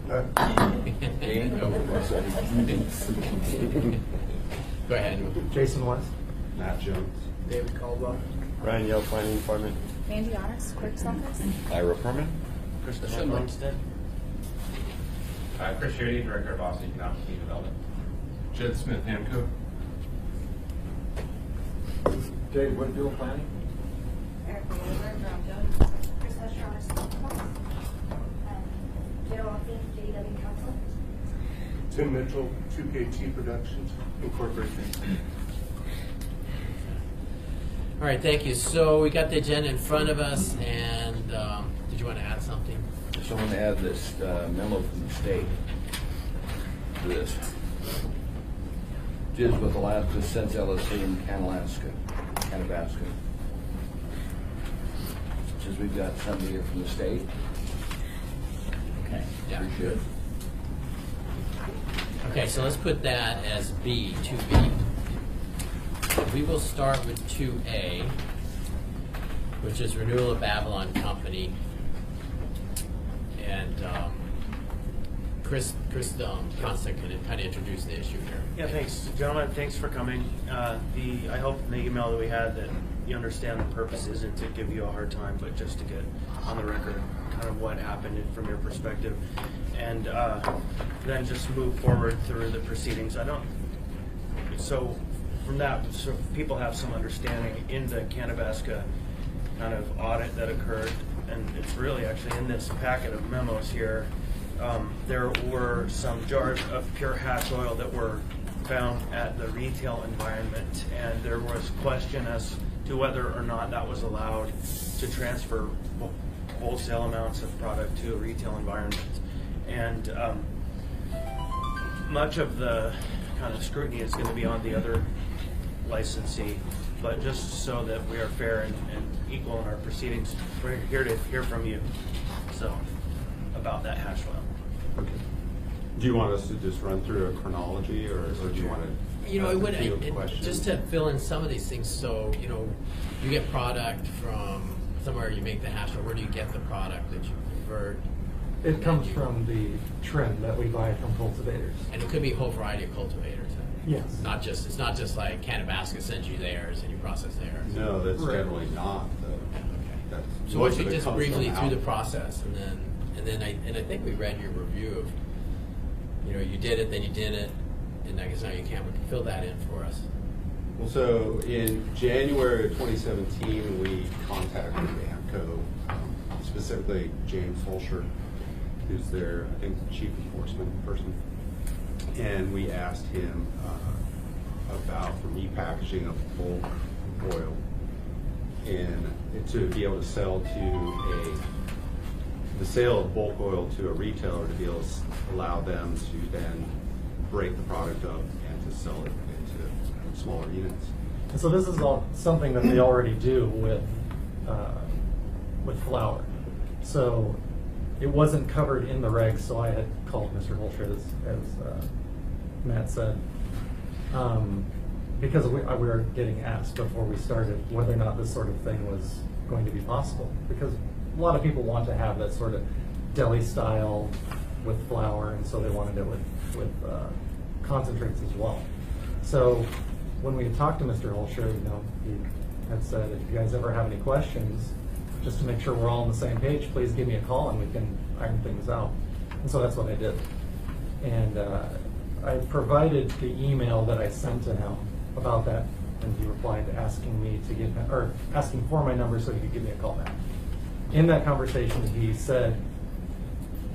Go ahead. Jason West. Matt Jones. David Caldwell. Ryan Yell, Planning Department. Mandy Honors, Clerk's Office. Ira Perman. Kristen Lundstedt. Chris Shady, Director of Boston Economic Development. Jed Smith, Hamco. Jay Woodfield, Planning. Eric Weaver, Brown Jones. Chris Hesher, Joe Alfie, JW Council. Tim Mitchell, 2KT Productions Incorporated. All right, thank you. So we got the agenda in front of us, and did you want to add something? Just want to add this memo from the state to this. Deals with Alaska Sense LLC in Canalaska. Since we've got somebody here from the state. Okay. Yeah. Appreciate it. Okay, so let's put that as B, 2B. We will start with 2A, which is renewal of Babylon Company. And Chris Constant can kind of introduce the issue here. Yeah, thanks, gentlemen. Thanks for coming. I hope in the email that we had that you understand the purpose isn't to give you a hard time, but just to get on the record kind of what happened from your perspective, and then just move forward through the proceedings. So from that, so people have some understanding in the Canalaska kind of audit that occurred, and it's really actually in this packet of memos here. There were some jars of pure hash oil that were found at the retail environment, and there was question as to whether or not that was allowed to transfer wholesale amounts of product to a retail environment. And much of the kind of scrutiny is going to be on the other licensee, but just so that we are fair and equal in our proceedings, we're here to hear from you. So, about that hash oil. Okay. Do you want us to just run through a chronology, or do you want to? You know, just to fill in some of these things. So, you know, you get product from somewhere, you make the hash oil. Where do you get the product that you convert? It comes from the trim that we buy from cultivators. And it could be a whole variety of cultivators. Yes. It's not just like Canalaska sends you theirs and you process theirs. No, that's Right. generally not. Okay. That's, So why most don't of you it just comes briefly from through the out. process, and I think we read your review of, you know, you did it, then you did it, and I guess now you can fill that in for us. Well, so in January of 2017, we contacted AMCO, specifically James Holscher, who's their, I think, chief enforcement person, and we asked him about repackaging of bulk oil and to be able to sell the sale of bulk oil to a retailer to be able to allow them to then break the product up and to sell it into smaller units. And so this is all something that they already do with flour. So it wasn't covered in the regs, so I had called Mr. Holscher, as Matt said, because we were getting asked before we started whether or not this sort of thing was going to be possible. Because a lot of people want to have that sort of deli style with flour, and so they wanted it with concentrates as well. So when we had talked to Mr. Holscher, you know, he had said, if you guys ever have any questions, just to make sure we're all on the same page, please give me a call and we can iron things out. And so that's what I did. And I provided the email that I sent to him about that, and he replied asking me to give him, or asking for my number so he could give me a call back. In that conversation, he said,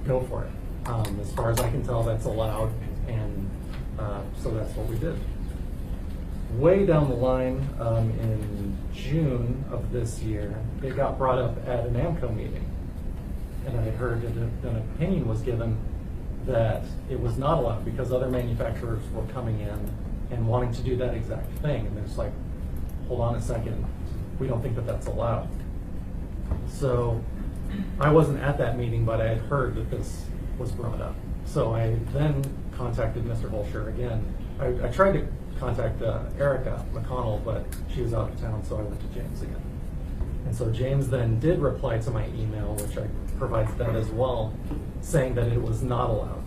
go for it. As far as I can tell, that's allowed, and so that's what we did. Way down the line, in June of this year, it got brought up at an AMCO meeting, and I heard that an opinion was given that it was not allowed because other manufacturers were coming in and wanting to do that exact thing, and it's like, hold on a second, we don't think that that's allowed. So I wasn't at that meeting, but I had heard that this was brought up. So I then contacted Mr. Holscher again. I tried to contact Erica McConnell, but she was out of town, so I went to James again. And so James then did reply to my email, which I provided that as well, saying that it was not allowed.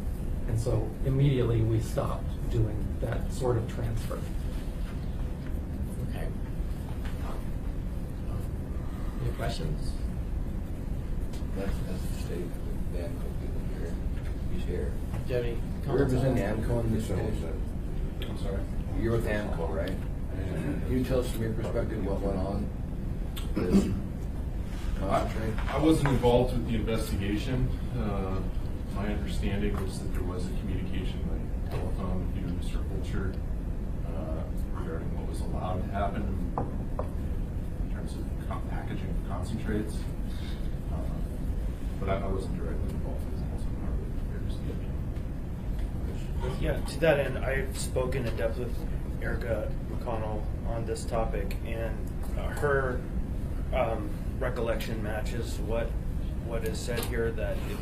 And so immediately we stopped doing that sort of transfer. Okay. Any questions? That's the state of the AMCO people here. He's here. Do you have any You comments on represent that? AMCO in this case? I'm sorry? You're with AMCO, right? Can you tell us from your perspective what went on? This concentrate? I wasn't involved with the investigation. My understanding was that there was a communication by telephone with you and Mr. Fulcher regarding what was allowed to happen in terms of packaging of concentrates. But I wasn't directly involved in that, so I'm not really prepared to speak. Yeah, to that end, I've spoken in depth with Erica McConnell on this topic, and her recollection matches what is said here, that it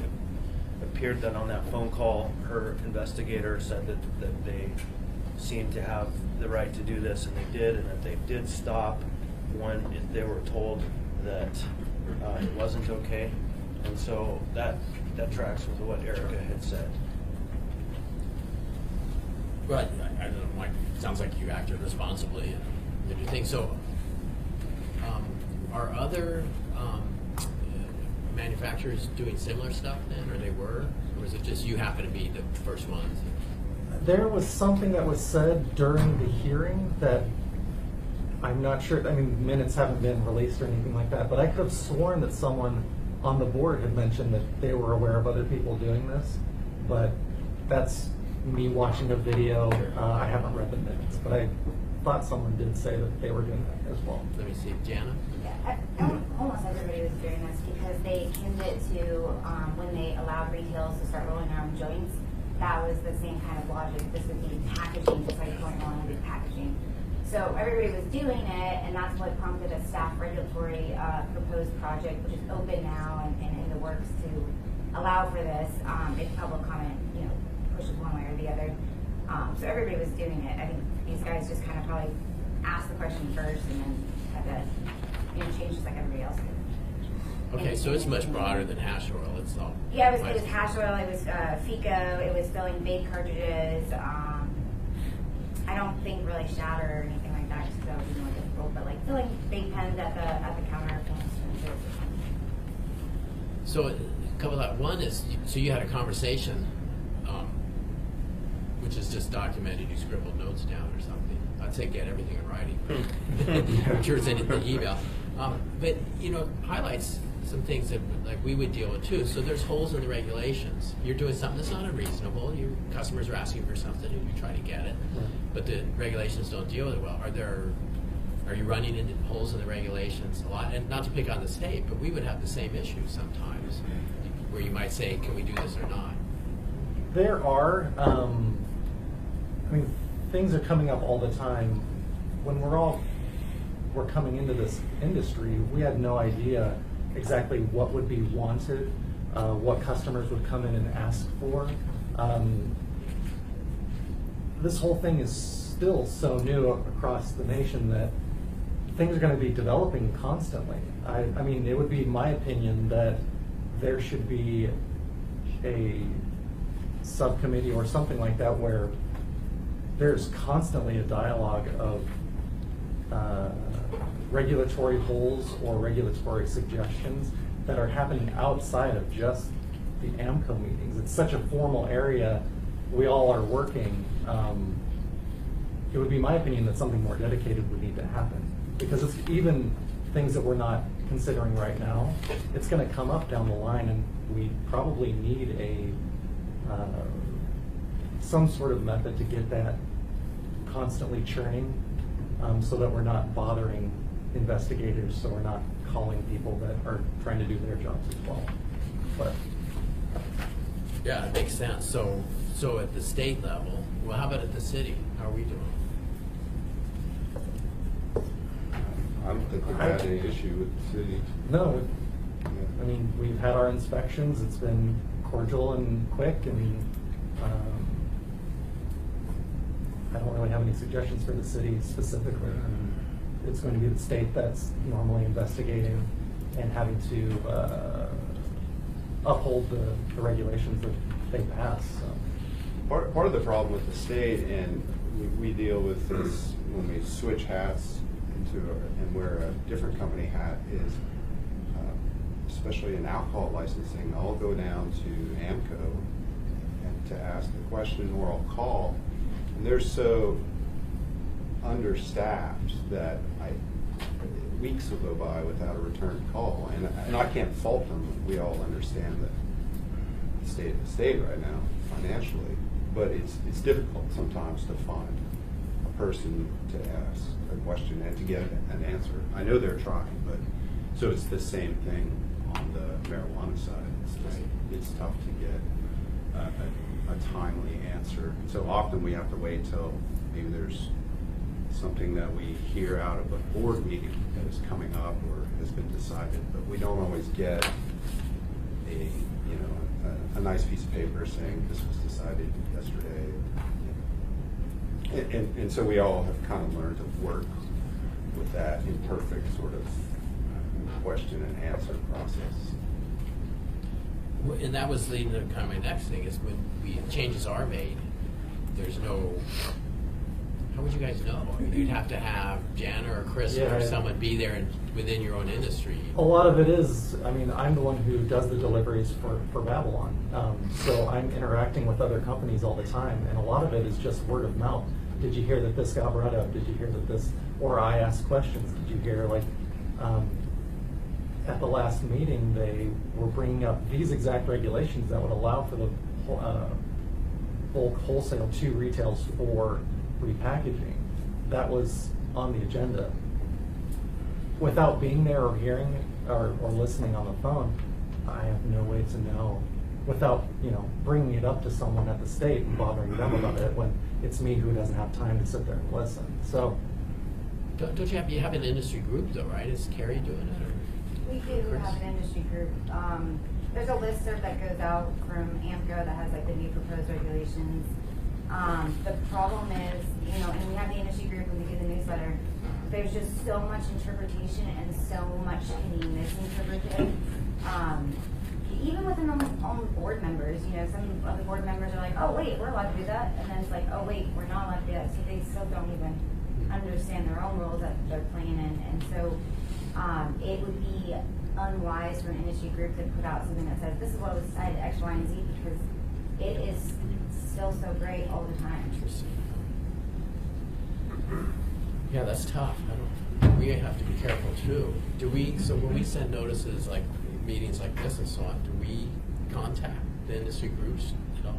appeared that on that phone call, her investigator said that they seemed to have the right to do this, and they did, and that they did stop when they were told that it wasn't okay. And so that tracks with what Erica had said. Well, I don't know, Mike, it sounds like you acted responsibly and did your thing. So, are other manufacturers doing similar stuff then, or they were? Or is it just you happen to be the first ones? There was something that was said during the hearing that I'm not sure, I mean, minutes haven't been released or anything like that, but I could have sworn that someone on the board had mentioned that they were aware of other people doing this, but that's me watching a video. I haven't read the minutes, but I thought someone did say that they were doing that as well. Let me see, Jana? Yeah, almost everybody was doing this because they akined it to when they allowed retailers to start rolling their own joints. That was the same kind of logic. This would be packaging, just like going on with packaging. So everybody was doing it, and that's what prompted a staff regulatory proposed project, which is open now and in the works to allow for this if public comment, pushes one way or the other. So everybody was doing it. I think these guys just kind of probably asked the question first and then had to change just like everybody else did. Okay, so it's much broader than hash oil. It's all. Yeah, it was hash oil, it was FICO, it was filling vape cartridges. I don't think really shatter or anything like that, just because that would be more difficult. But like filling vape pens at the counter. So a couple of that. One is, so you had a conversation, which is just documented. You scribbled notes down or something. I'd say get everything in writing. I'm sure it's in the email. But highlights some things that like we would deal with too. So there's holes in the regulations. You're doing something that's not unreasonable. Your customers are asking for something and you try to get it, but the regulations don't deal with it well. Are you running into holes in the regulations a lot? And not to pick on the state, but we would have the same issue sometimes, where you might say, "Can we do this or not?" There are, things are coming up all the time. When we're coming into this industry, we had no idea exactly what would be wanted, what customers would come in and ask for. This whole thing is still so new across the nation that things are going to be developing constantly. I mean, it would be my opinion that there should be a subcommittee or something like that where there's constantly a dialogue of regulatory holes or regulatory suggestions that are happening outside of just the AMCO meetings. It's such a formal area. We all are working. It would be my opinion that something more dedicated would need to happen, because it's even things that we're not considering right now. It's going to come up down the line, and we probably need some sort of method to get that constantly churning, so that we're not bothering investigators, so we're not calling people that are trying to do their jobs as well. But Yeah, it makes sense. So at the state level, well, how about at the city? How are we doing? I don't think we've had any issue with the city. no, I mean, we've had our inspections. It's been cordial and quick, and I don't really have any suggestions for the city specifically. I mean, it's going to be the state that's normally investigating and having to uphold the regulations that they pass. So. Part of the problem with the state, and we deal with this when we switch hats and wear a different company hat, is especially in alcohol licensing, I'll go down to AMCO and to ask a question, or I'll call, and they're so understaffed that weeks will go by without a return call, and I can't fault them. We all understand the state of the state right now financially, but it's difficult sometimes to find a person to ask a question and to get an answer. I know they're trying, but so it's the same thing on the marijuana side. It's tough to get a timely answer. So often we have to wait till maybe there's something that we hear out of a board meeting that is coming up or has been decided, but we don't always get a nice piece of paper saying this was decided yesterday. And so we all have kind of learned to work with that imperfect sort of question and answer process. Well, and that was leading to kind of my next thing is when changes are made, there's no. How would you guys know? You'd have to have Jan or Chris or someone be there and within your own industry. A lot of it is, I mean, I'm the one who does the deliveries for Babylon. So I'm interacting with other companies all the time, and a lot of it is just word of mouth. Did you hear that this got brought up? Did you hear that this, or I ask questions. Did you hear, like, at the last meeting, they were bringing up these exact regulations that would allow for the bulk wholesale to retails for repackaging. That was on the agenda. Without being there or hearing or listening on the phone, I have no way to know. Without bringing it up to someone at the state and bothering them about it when it's me who doesn't have time to sit there and listen. So, Don't you have an industry group though, right? Is Carrie doing it? Or? We do have an industry group. There's a listserv that goes out from AMCO that has like the new proposed regulations. The problem is, and we have the industry group and we do the newsletter, there's just so much interpretation and so much can be misinterpreted. Even within the own board members, some of the board members are like, oh wait, we're allowed to do that, and then it's like, oh wait, we're not allowed to do that. So they still don't even understand their own rules that they're playing in, and so it would be unwise for an industry group to put out something that says this is what was decided X, Y, and Z, because it is still so great all the time. Interesting. Yeah, that's tough. We have to be careful too. So when we send notices like meetings like this and so on, do we contact the industry groups at all?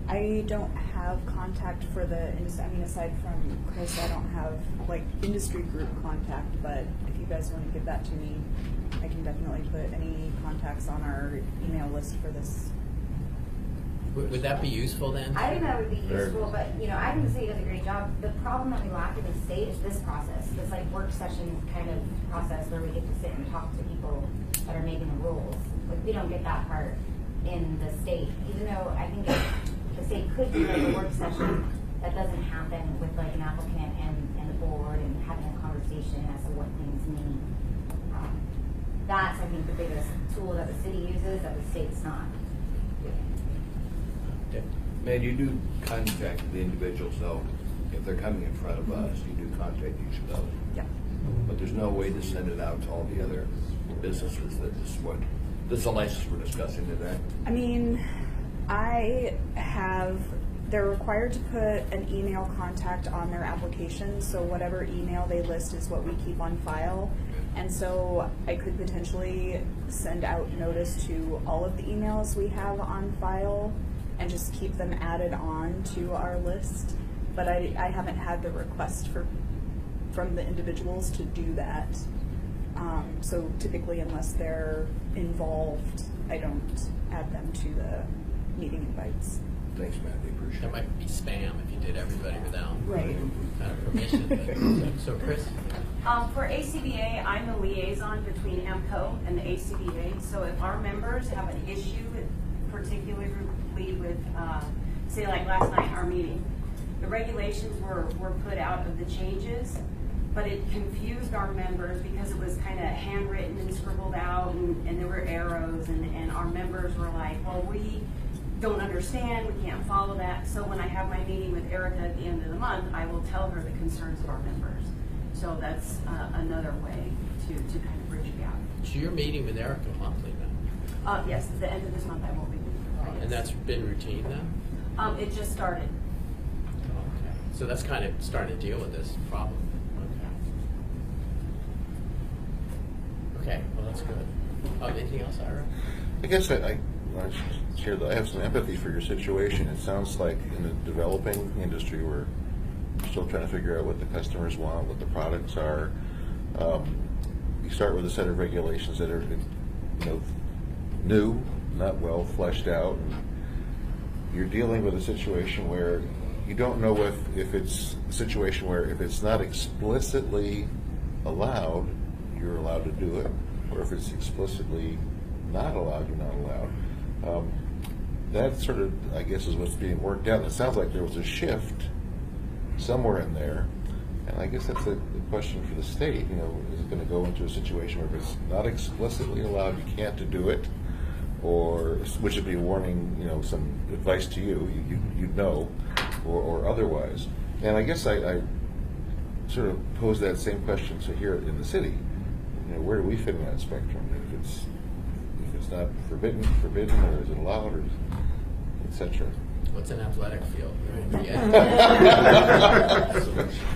I don't have contact for the industry. I mean, aside from Chris, I don't have like industry group contact. But if you guys want to give that to me, I can definitely put any contacts on our email list for this. Would that be useful then? I think that would be useful, but I think the state does a great job. The problem that we lack in the state is this process, this like work session kind of process where we get to sit and talk to people that are making the rules. Like we don't get that part in the state, even though I think the state could do like a work session that doesn't happen with like an applicant and the board and having a conversation as to what things mean. That's I think the biggest tool that the city uses that the state's not. Man, you do contact the individuals though. If they're coming in front of us, you do contact each of those. Yeah. But there's no way to send it out to all the other businesses that this is a license we're discussing today. I mean, they're required to put an email contact on their application, so whatever email they list is what we keep on file. And so I could potentially send out notice to all of the emails we have on file and just keep them added on to our list. But I haven't had the request from the individuals to do that. So typically, unless they're involved, I don't add them to the meeting invites. Thanks, Matt. I appreciate That it. might be spam if you did everybody without Right. kind of permission. But, so Chris? For ACBA, I'm the liaison between AMCO and the ACBA. So if our members have an issue, particularly with, say like last night, our meeting, the regulations were put out of the changes, but it confused our members because it was kind of handwritten and scribbled out, and there were arrows, and our members were like, well, we don't understand, we can't follow that. So when I have my meeting with Erica at the end of the month, I will tell her the concerns of our members. So that's another way to kind of bridge a gap. So you're meeting with Erica monthly then? Yes, at the end of this month I will be. And that's been routine then? It just started. Okay. So that's kind of starting to deal with this problem. Okay, well, that's good. Anything else, Ira? I guess I share that I have some empathy for your situation. It sounds like in the developing industry, we're still trying to figure out what the customers want, what the products are. You start with a set of regulations that are, new, not well fleshed out. You're dealing with a situation where you don't know if it's a situation where if it's not explicitly allowed, you're allowed to do it, or if it's explicitly not allowed, you're not allowed. That sort of, I guess, is what's being worked out. And it sounds like there was a shift somewhere in there. And I guess that's the question for the state. Is it going to go into a situation where if it's not explicitly allowed, you can't do it, or which would be a warning, some advice to you, you'd know, or otherwise. And I guess I sort of pose that same question to here in the city. Where do we fit in that spectrum? If it's not forbidden, or is it allowed, or etc. What's an athletic field?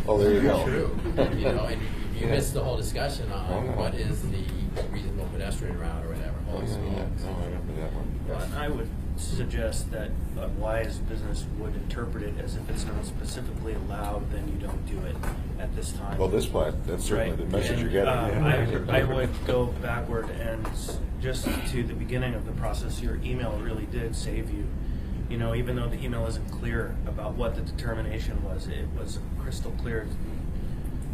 Oh, there you go. True. And you missed the whole discussion on what is the reasonable pedestrian route or whatever. No, I remember that one. Well, I would suggest that a wise business would interpret it as if it's not specifically allowed, then you don't do it at this time. Well, that's certainly Right. the message And, you're getting. I would go backward and just to the beginning of the process, your email really did save you. Even though the email isn't clear about what the determination was, it was a crystal clear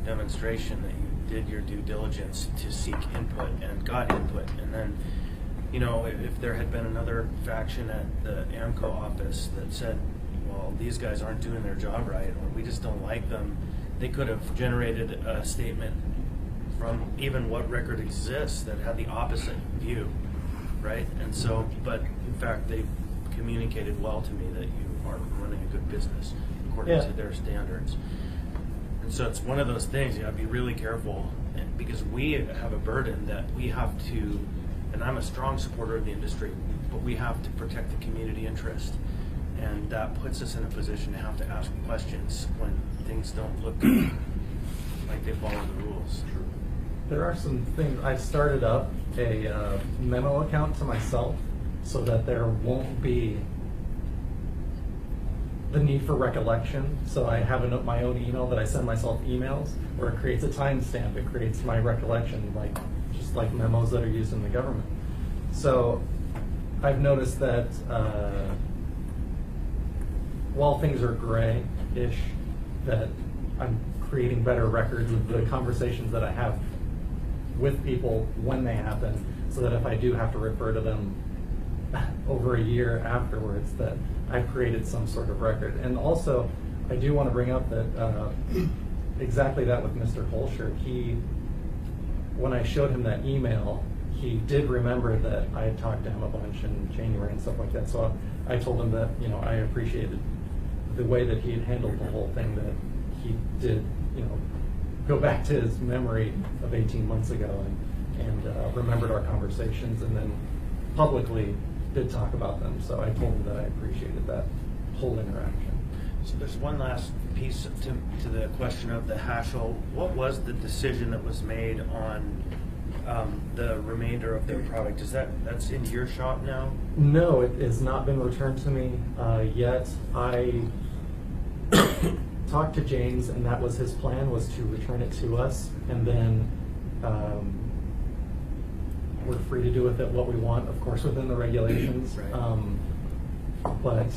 demonstration that you did your due diligence to seek input and got input. And then, if there had been another faction at the AMCO office that said, well, these guys aren't doing their job right, or we just don't like them, they could have generated a statement from even what record exists that had the opposite view, right? And so, but in fact, they communicated well to me that you are running a good business according to their standards. And so it's one of those things you have to be really careful, because we have a burden that we have to, and I'm a strong supporter of the industry, but we have to protect the community interest. And that puts us in a position to have to ask questions when things don't look like they follow the rules. There are some things. I started up a memo account to myself so that there won't be the need for recollection. So I have my own email that I send myself emails where it creates a timestamp. It creates my recollection, just like memos that are used in the government. So I've noticed that while things are gray-ish, that I'm creating better records of the conversations that I have with people when they happen, so that if I do have to refer to them over a year afterwards, that I've created some sort of record. And also, I do want to bring up that exactly that with Mr. Holscher. When I showed him that email, he did remember that I had talked to him a bunch in January and stuff like that. So I told him that I appreciated the way that he had handled the whole thing, that he did go back to his memory of 18 months ago and remembered our conversations, and then publicly did talk about them. So I told him that I appreciated that whole interaction. So there's one last piece to the question of the Haschel. What was the decision that was made on the remainder of their product? That's in your shop now? No, it has not been returned to me yet. I talked to James, and that was his plan, was to return it to us, and then we're free to do with it what we want, of course, within the regulations. Right. But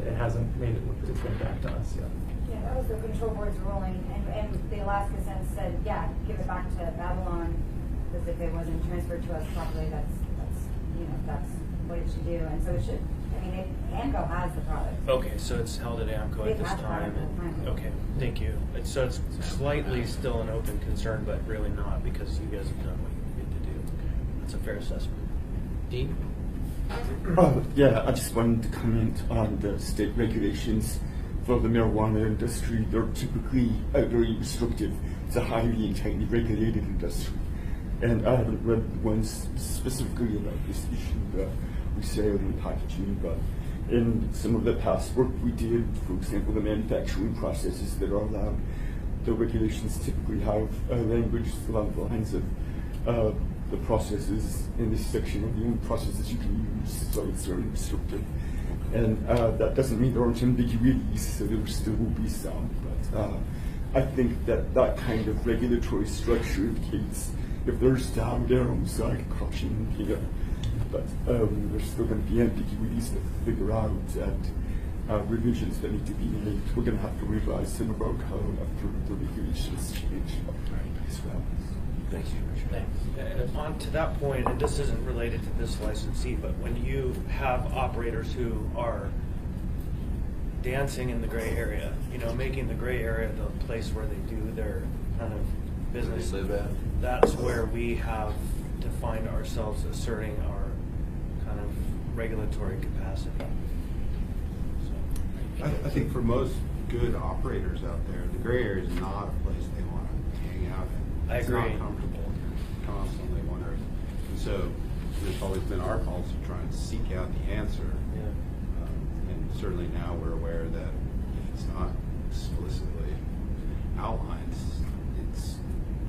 it hasn't made it's been back to us yet. Yeah, that was the control board's ruling, and the Alaska Sense said, yeah, give it back to Babylon, because if it wasn't transferred to us properly, that's what it should do, and so it should, I mean, AMCO has the product. Okay, so it's held at AMCO at They've this had time. product the whole time. Okay, thank you. So it's slightly still an open concern, but really not, because you guys have done what you needed to do. That's a fair assessment. Dean? Yeah, I just wanted to comment on the state regulations for the marijuana industry. They're typically very restrictive. It's a highly and tightly regulated industry. And I haven't read ones specifically about this issue, the resale and packaging, but in some of the past work we did, for example, the manufacturing processes that are allowed, the regulations typically have language along the lines of the processes in this section are the only processes you can use, so it's very restrictive. And that doesn't mean there aren't ambiguities, so there still will be some. But I think that that kind of regulatory structure indicates if there's down arrows, like caution here, but there's still going to be ambiguities to figure out and revisions that need to be made. We're going to have to revise some of our code after the regulations change as well. Thank you. Thanks. On to that point, and this isn't related to this licensee, but when you have operators who are dancing in the gray area, you know, making the gray area the place where they do their kind of business, Where they live at. that's where we have to find ourselves asserting our kind of regulatory capacity. So, I think for most good operators out there, the gray area is not a place they want to hang out in. I agree. It's not comfortable. You're constantly wondering. And so there's always been our calls to try and seek out the answer. yeah. And certainly now we're aware that if it's not explicitly outlined, it's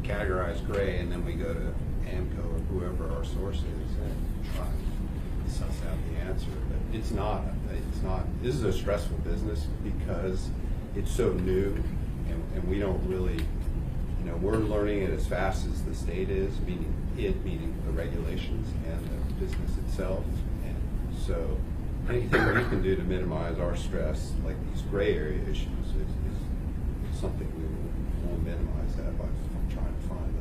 categorized gray, and then we go to AMCO or whoever our source is and try and suss out the answer. But it's not, this is a stressful business because it's so new, and we don't really, you know, we're learning it as fast as the state is, meaning the regulations and the business itself. And so anything we can do to minimize our stress, like these gray area issues, is something we will minimize that by trying to find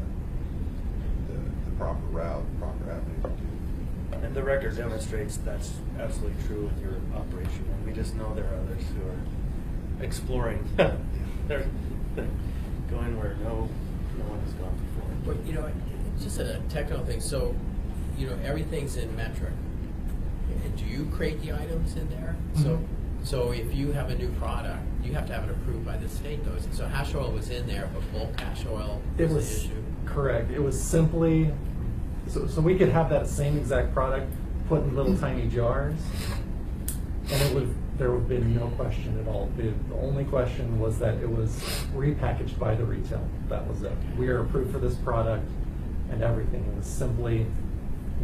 the proper route, the proper avenue to do. And the record demonstrates that's absolutely true with your operation. And we just know there are others who are exploring. They're going where no one has gone before. But, you know, it's just a technical thing. So, you know, everything's in metric. And do you create the items in there? So if you have a new product, you have to have it approved by the state, though. So hash oil was in there, but bulk hash oil It was was the issue. correct. It was simply so we could have that same exact product put in little tiny jars, and there would have been no question at all. The only question was that it was repackaged by the retail. That was it. We are approved for this product, and everything. It was simply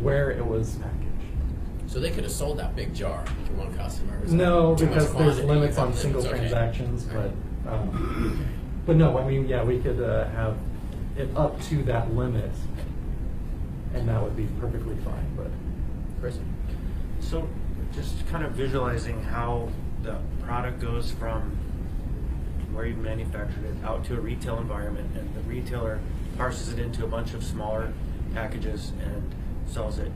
where it was packaged. So they could have sold that big jar to one customer. Is No, that too much because there's quantity? limits on Limits, single okay. transactions, All right. but no, I mean, yeah, we could have it up to that limit, and that would be perfectly fine, but. Chris? So just kind of visualizing how the product goes from where you've manufactured it out to a retail environment, and the retailer parses it into a bunch of smaller packages and sells it.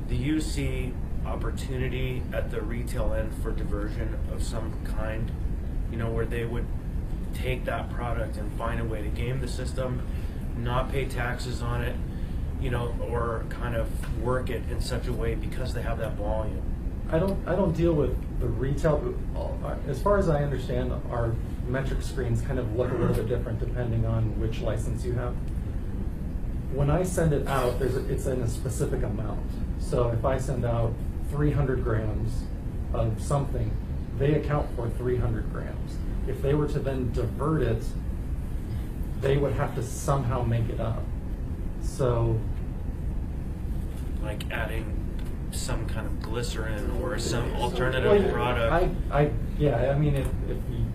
Do you see opportunity at the retail end for diversion of some kind, you know, where they would take that product and find a way to game the system, not pay taxes on it, you know, or kind of work it in such a way because they have that volume? I don't deal with the retail. As far as I understand, our metric screens kind of look a little bit different depending on which license you have. When I send it out, it's in a specific amount. So if I send out 300 grams of something, they account for 300 grams. If they were to then divert it, they would have to somehow make it up. So, Like adding some kind of glycerin or some alternative well, product. I mean, if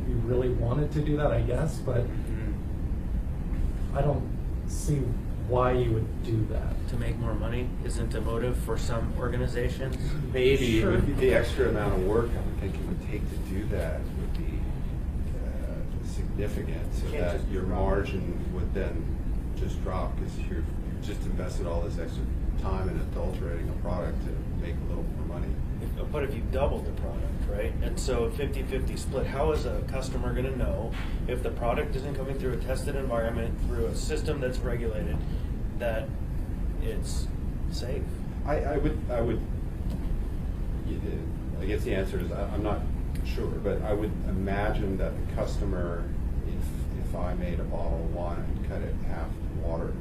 you really wanted to do that, I guess, but I don't see why you would do that. To make more money isn't a motive for some organizations. Maybe Sure. the extra amount of work I would think it would take to do that would be significant, so Can't that just your drop. margin would then just drop because you've just invested all this extra time in adulterating a product to make a little more money. But if you doubled the product, right? And so 50-50 split, how is a customer going to know if the product isn't coming through a tested environment, through a system that's regulated, that it's safe? I guess the answer is I'm not sure, but I would imagine that the customer, if I made a bottle of wine and cut it half water,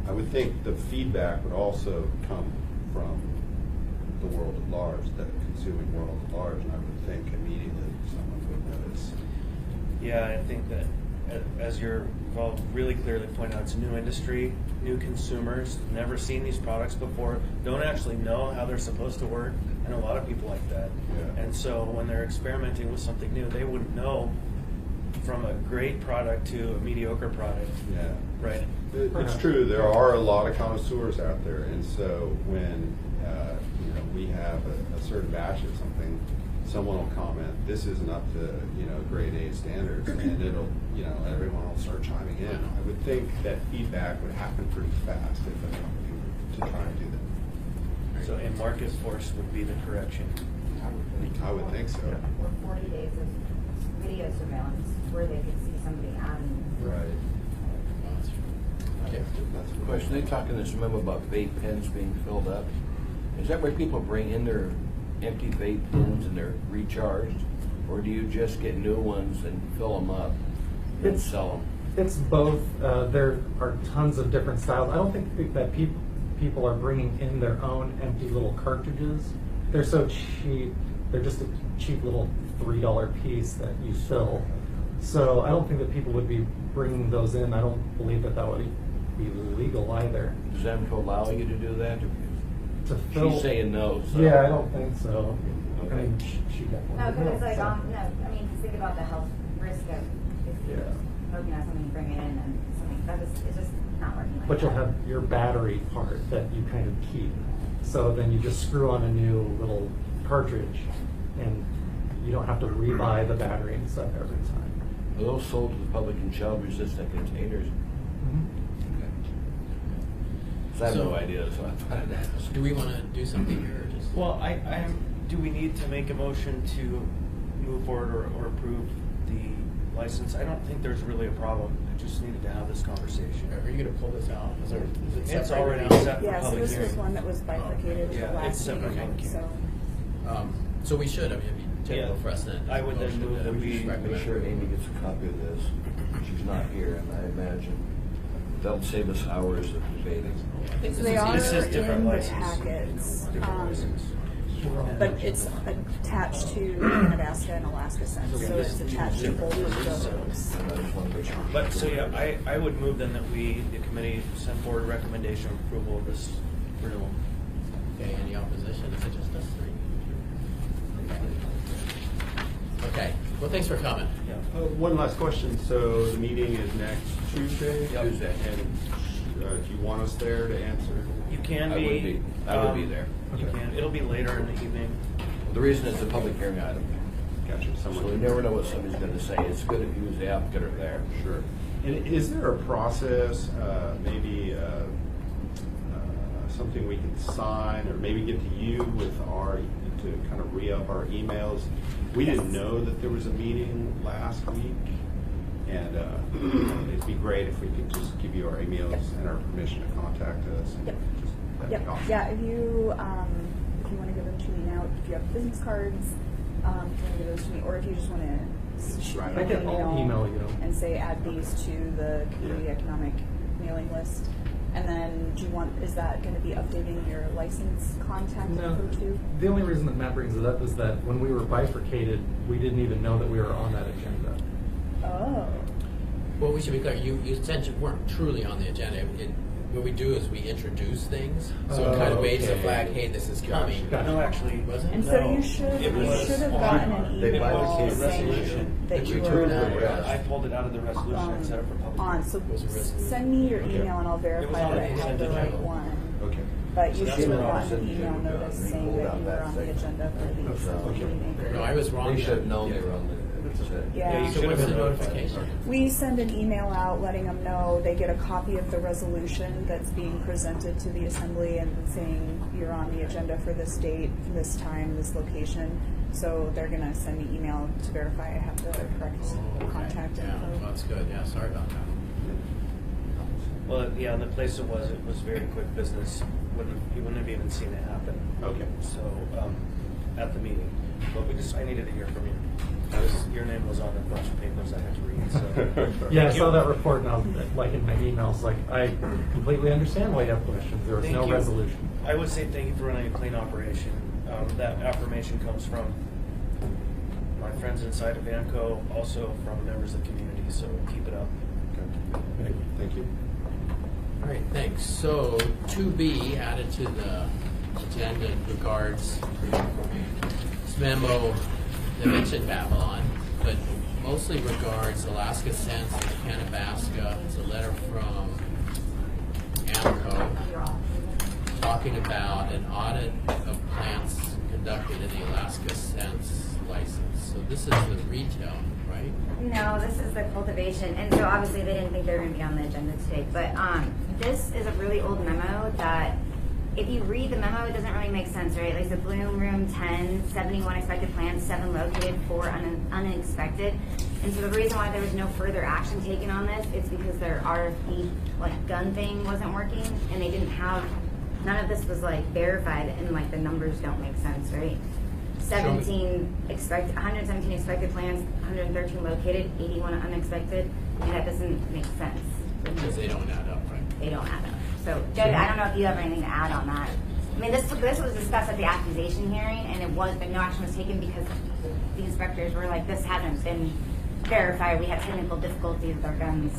I would think the feedback would also come from the world at large, the consuming world at large, and I would think immediately someone would notice. Yeah, I think that as you're really clearly pointing out, it's a new industry, new consumers, never seen these products before, don't actually know how they're supposed to work. I know a lot of people like that. Yeah. And so when they're experimenting with something new, they wouldn't know from a great product to a mediocre product. Yeah. Right. It's true. There are a lot of connoisseurs out there, and so when we have a certain batch of something, someone will comment, "This isn't up to grade A standards," and it'll everyone will start chiming in. I would think that feedback would happen pretty fast if a company were to try and do that. So a market force would be the correction. I would think so. Or 40 days of video surveillance where they could see somebody adding. Right. Okay. That's the Question, they talk in this memo about vape pens being filled up. Is that where people bring in their empty vape pens and they're recharged? Or do you just get new ones and fill them up and It's- sell them? It's both. There are tons of different styles. I don't think that people are bringing in their own empty little cartridges. They're so cheap. They're just a cheap little $3 piece that you fill. So I don't think that people would be bringing those in. I don't believe that that would be legal either. Does that allow you to do that? To fill. She's saying no, so. Yeah, I don't think so. I Okay. mean, she definitely. No, because it's will, like, so. no, I mean, think about the health risk of if Yeah. you're smoking on something, you bring it in and something, it's just not working like that. But you'll have your battery part that you kind of keep. So then you just screw on a new little cartridge and you don't have to rebuy the battery and stuff every time. Are those sold to the public in child-resistant containers? Okay. 'Cause I have So- no idea, so I thought I'd ask. Do we want to do something here or just? Well, do we need to make a motion to move forward or approve the license? I don't think there's really a problem. I just needed to have this conversation. Are you going to pull this out? Is it It's separate? already set for Yeah, so public this hearing. was one that was bifurcated Yeah, the it's last separate meeting, public so. hearing. So we should, I mean, it'd be typical Yeah. for us then. I would then Motion move that we just recommend. Make sure Amy gets a copy of this. She's not here, and I imagine that'll save us hours of debating. I think So this they is are easier. This is different in the license. packets, Different license. but it's attached to Nebraska and Alaska Sense, so it's attached to both of those. And I just want to make sure. But, so yeah, I would move then that we, the committee, send forward a recommendation of approval of this renewal. Okay, any opposition? Is it just us three? Okay, well, thanks for coming. Yeah. One last question. So the meeting is next Tuesday? Yep. Tuesday. And do you want us there to answer? You can I be. would be. I would be there. You Okay. can, it'll be later in the evening. The reason it's a public hearing item, Gotcha. so Someone. we never know what somebody's gonna say. It's good if you as the applicant are there. Sure. And is there a process, maybe something we can sign, or maybe get to you with to kind of re-up our emails? We didn't know that there was a meeting last week, and it'd be great if we could just give you our emails and our permission to contact us. And Yep. just, that'd be Yep, awesome. yeah, if you want to give them to me now, if you have business cards, if you want to give those to me, or if you just want to shoot Right. me I can- I'll an email you. and say add these to the community Yeah. economic mailing list. And then is that going to be updating your license contact No. info too? The only reason that Matt brings it up is that when we were bifurcated, we didn't even know that we were on that agenda. Oh. Well, we should be clear, you essentially weren't truly on the agenda. What we do is we introduce things, so it kind of waves the Okay. flag, hey, this is coming. Gotcha. No, actually, Was it? And so No, you should it was have on- gotten an They email bifurcated saying resolution. that But you you were took it out. Yeah. I pulled it out of the resolution and set it for public. on. So Was a resolution. send me your Okay. email and I'll It was verify on that I the have the agenda. right one. Okay. But So you that's should have what I gotten an said email you notice should have saying done. that you were on the Pulled out that agenda for the section. meeting. No, I was wrong. They should have known they Yeah. were on the Yeah. So what's the notification? We send an email out letting them know. They get a copy of the resolution that's being presented to the assembly and saying you're on the agenda for this date, this time, this location. So they're going to send me email to verify I have the correct Okay. contact Yeah, info. well, that's good. Yeah, sorry about that. Well, yeah, and the place it was very quick business. You wouldn't have even seen it happen. Okay. So, at the meeting, but I needed to hear from you. Your name was on a bunch of papers I had to read, so. Yeah, I Thank saw you. that report and I was like in my emails, like, I completely understand why you have questions. There was Thank no you. resolution. I would say thank you for running a clean operation. That affirmation comes from my friends inside of Vanco, also from members of the community, so keep it up. Thank you. All right, thanks. So 2B added to the agenda regards this memo that mentioned Babylon, but mostly regards Alaska Sense and Canabasca. It's a letter from AMCO talking about an audit of plants conducted in the Alaska Sense license. So this is the retail, right? No, this is the cultivation, and so obviously they didn't think they were going to be on the agenda today. But this is a really old memo that, if you read the memo, it doesn't really make sense, right? Like the Bloom Room 10, 71 expected plants, 7 located, 4 unexpected. And so the reason why there was no further action taken on this is because their RFP gun thing wasn't working, and they didn't have. None of this was verified, and the numbers don't make sense, right? 117 expected plants, 113 located, 81 unexpected. And that doesn't make sense. Because they don't add up, right? They don't add up. So, Jed, I don't know if you have anything to add on that. I mean, this was discussed at the accusation hearing, and but no action was taken because the inspectors were like, this hasn't been verified. We have technical difficulties with our guns.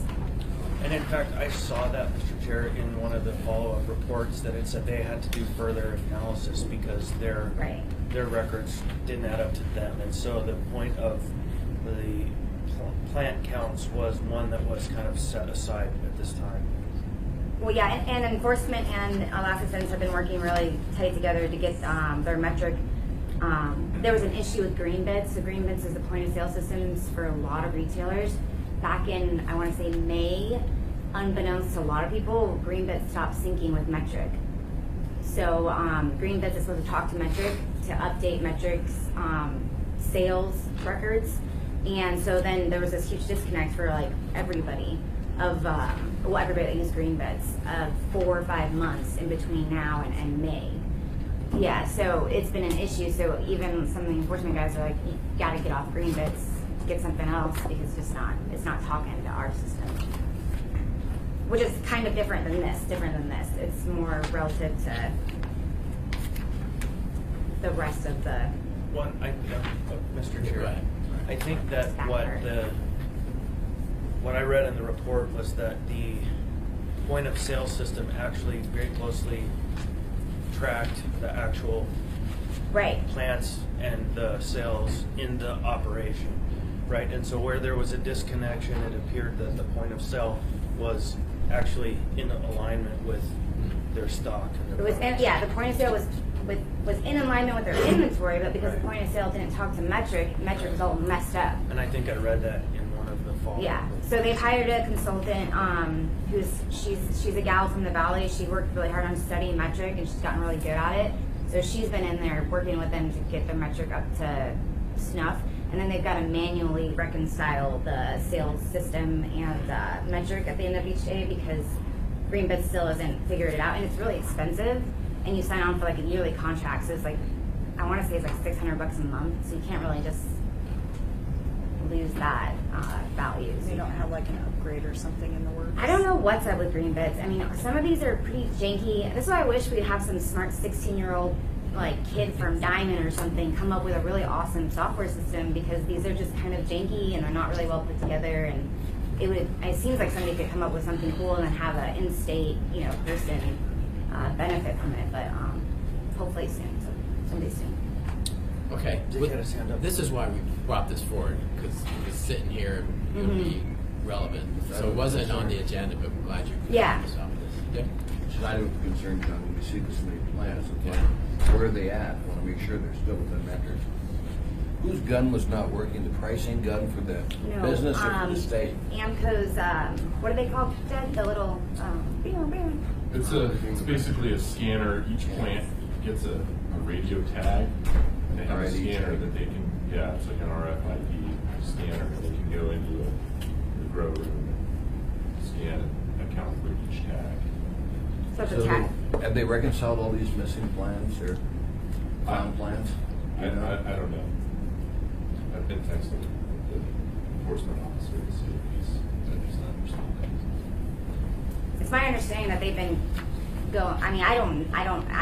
And in fact, I saw that, Mr. Chair, in one of the follow-up reports that it said they had to do further analysis because their records didn't add up to them. And so the point of the plant counts was one that was kind of set aside at this time. Well, yeah, and enforcement and Alaska Sense have been working really tight together to get their metric. There was an issue with GreenBits. So GreenBits is the point-of-sale systems for a lot of retailers. Back in, I want to say May, unbeknownst to a lot of people, GreenBits stopped syncing with Metric. So GreenBits is supposed to talk to Metric to update Metric's sales records. And so then there was this huge disconnect for everybody of, everybody that used GreenBits of 4 or 5 months in between now and May. Yeah, so it's been an issue. So even some of the enforcement guys are like, you gotta get off GreenBits, get something else because it's not talking to our system. Which is kind of different than this. It's more relative to the rest of the. Mr. Go Chair, ahead. I think that what I read in the report was that the point of sale system actually very closely tracked the actual plants and the sales in the operation, right? And so where there was a disconnection, it appeared that the point of sale was actually in alignment with their stock. And their The point of sale was in alignment with their inventory, but because the point of sale didn't talk to Metric was all messed up. And I think I read that in one of the fall. Yeah. So they've hired a consultant she's a gal from the Valley. She worked really hard on studying Metric and she's gotten really good at it. So she's been in there working with them to get their Metric up to snuff. And then they've got to manually reconcile the sales system and Metric at the end of each day because GreenBits still hasn't figured it out, and it's really expensive. And you sign on for a yearly contract, so it's I want to say it's $600 a month. So you can't really just lose that value. They don't have an upgrade or something in the works. I don't know what's up with GreenBits. I mean, some of these are pretty janky. This is why I wish we'd have some smart 16-year-old kid from Diamond or something come up with a really awesome software system because these are just kind of janky and they're not really well put together. And it seems like somebody could come up with something cool and then have an in-state person benefit from it. But hopefully soon, someday soon. Okay. Did you get his hand up? This is why we brought this forward, because it's sitting here and it'll be relevant. So it wasn't on the agenda, but we're glad you Yeah. this up. Yeah. Which is item of concern, John, when we see this many plans, it's Yeah. where are they at? I want to make sure they're still within metrics. Whose gun was not working? The pricing gun for the No, business or for the state? AMCO's, what are they called, Jed? The little, It's basically a scanner. Each plant gets a radio tag, and they have a RFID scanner tag. that they can, yeah, it's like an RFID scanner, and they can go into the grow room, scan and account for each tag. so it's So a tag. have they reconciled all these missing plans or found plans? I don't know. I've been texting the enforcement officer to see if he's not responding. It's my understanding that they've been I mean, I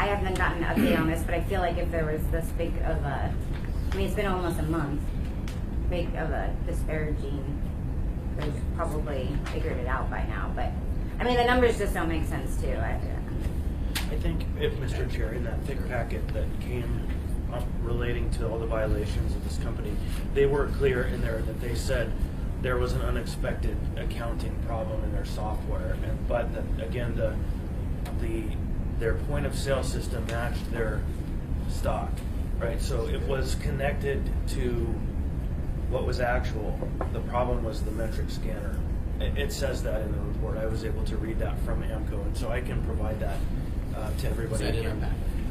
haven't gotten an update on this, but I feel like if there was this big of a, I mean, it's been almost a month, big of a disparaging, they've probably figured it out by now, but, I mean, the numbers just don't make sense too. I think if Mr. Chair, in that thick packet that came up relating to all the violations of this company, they were clear in there that they said there was an unexpected accounting problem in their software, but that, again, their point of sale system matched their stock, right? So it was connected to what was actual. The problem was the metric scanner. It says that in the report. I was able to read that from AMCO, and so I can provide that to everybody. Is that in our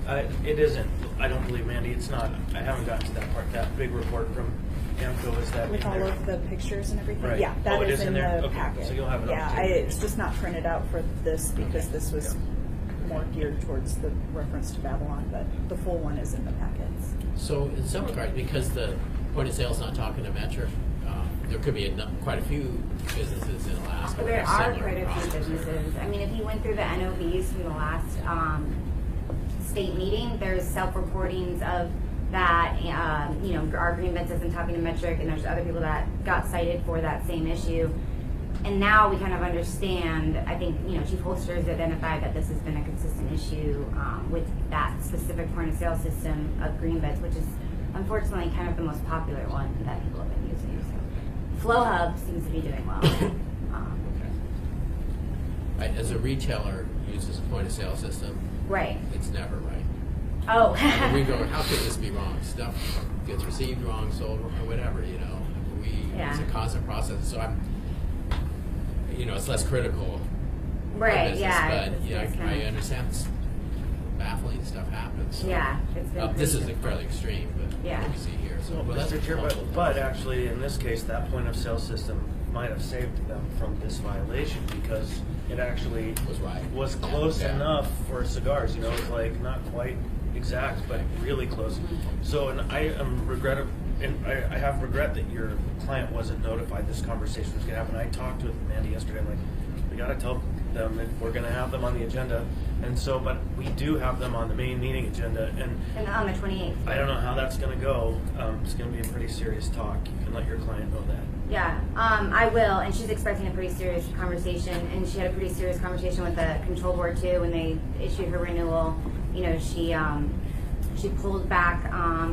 packet? It isn't. I don't believe, Mandy, it's not. I haven't gotten to that part. That big report from AMCO, is that With in all there? of the pictures and everything? Right. Yeah, that Oh, it is is in in there? the Okay, packet. so you'll have an Yeah, opportunity. it's just not printed out for this because this was more geared towards the reference to Babylon, but the full one is in the packets. So in some regards, because the point of sale is not talking to Metric, there could be quite a few businesses in Alaska. But that there have are similar quite a few problems. businesses. I mean, if you went through the NOVs from the last state meeting, there's self-reportings of that, you know, our green vents isn't talking to Metric, and there's other people that got cited for that same issue. And now we kind of understand, I think, you know, Chief Holster has identified that this has been a consistent issue with that specific point of sale system of green vents, which is unfortunately kind of the most popular one that people have been using. So FlowHub seems to be doing well. Right, as a retailer uses a point of sale system, Right. it's never right. Oh. We go, how could this be wrong? Stuff gets received wrong, sold, or whatever, you know. It's a constant process. So I'm, you know, it's less critical. of our Right, business, yeah, But, it's- yeah, it's I kinda- understand baffling stuff happens. So. Yeah, it's been This pretty is fairly extreme, but Yeah. what we see here. So, Well, that's Mr. Chair, helpful. but actually, in this case, that point of sale system might have saved them from this violation because it actually Was right. was close Yeah. enough for cigars. You know, it's like not quite exact, but really close. So, and I am I have regret that your client wasn't notified this conversation was going to happen. I talked with Mandy yesterday. I'm like, we got to tell them that we're going to have them on the agenda, and so, but we do have them on the main meeting agenda, and And on the 28th. I don't know how that's going to go. It's going to be a pretty serious talk. You can let your client know that. Yeah, I will, and she's expecting a pretty serious conversation, and she had a pretty serious conversation with the control board too when they issued her renewal. You know, she pulled back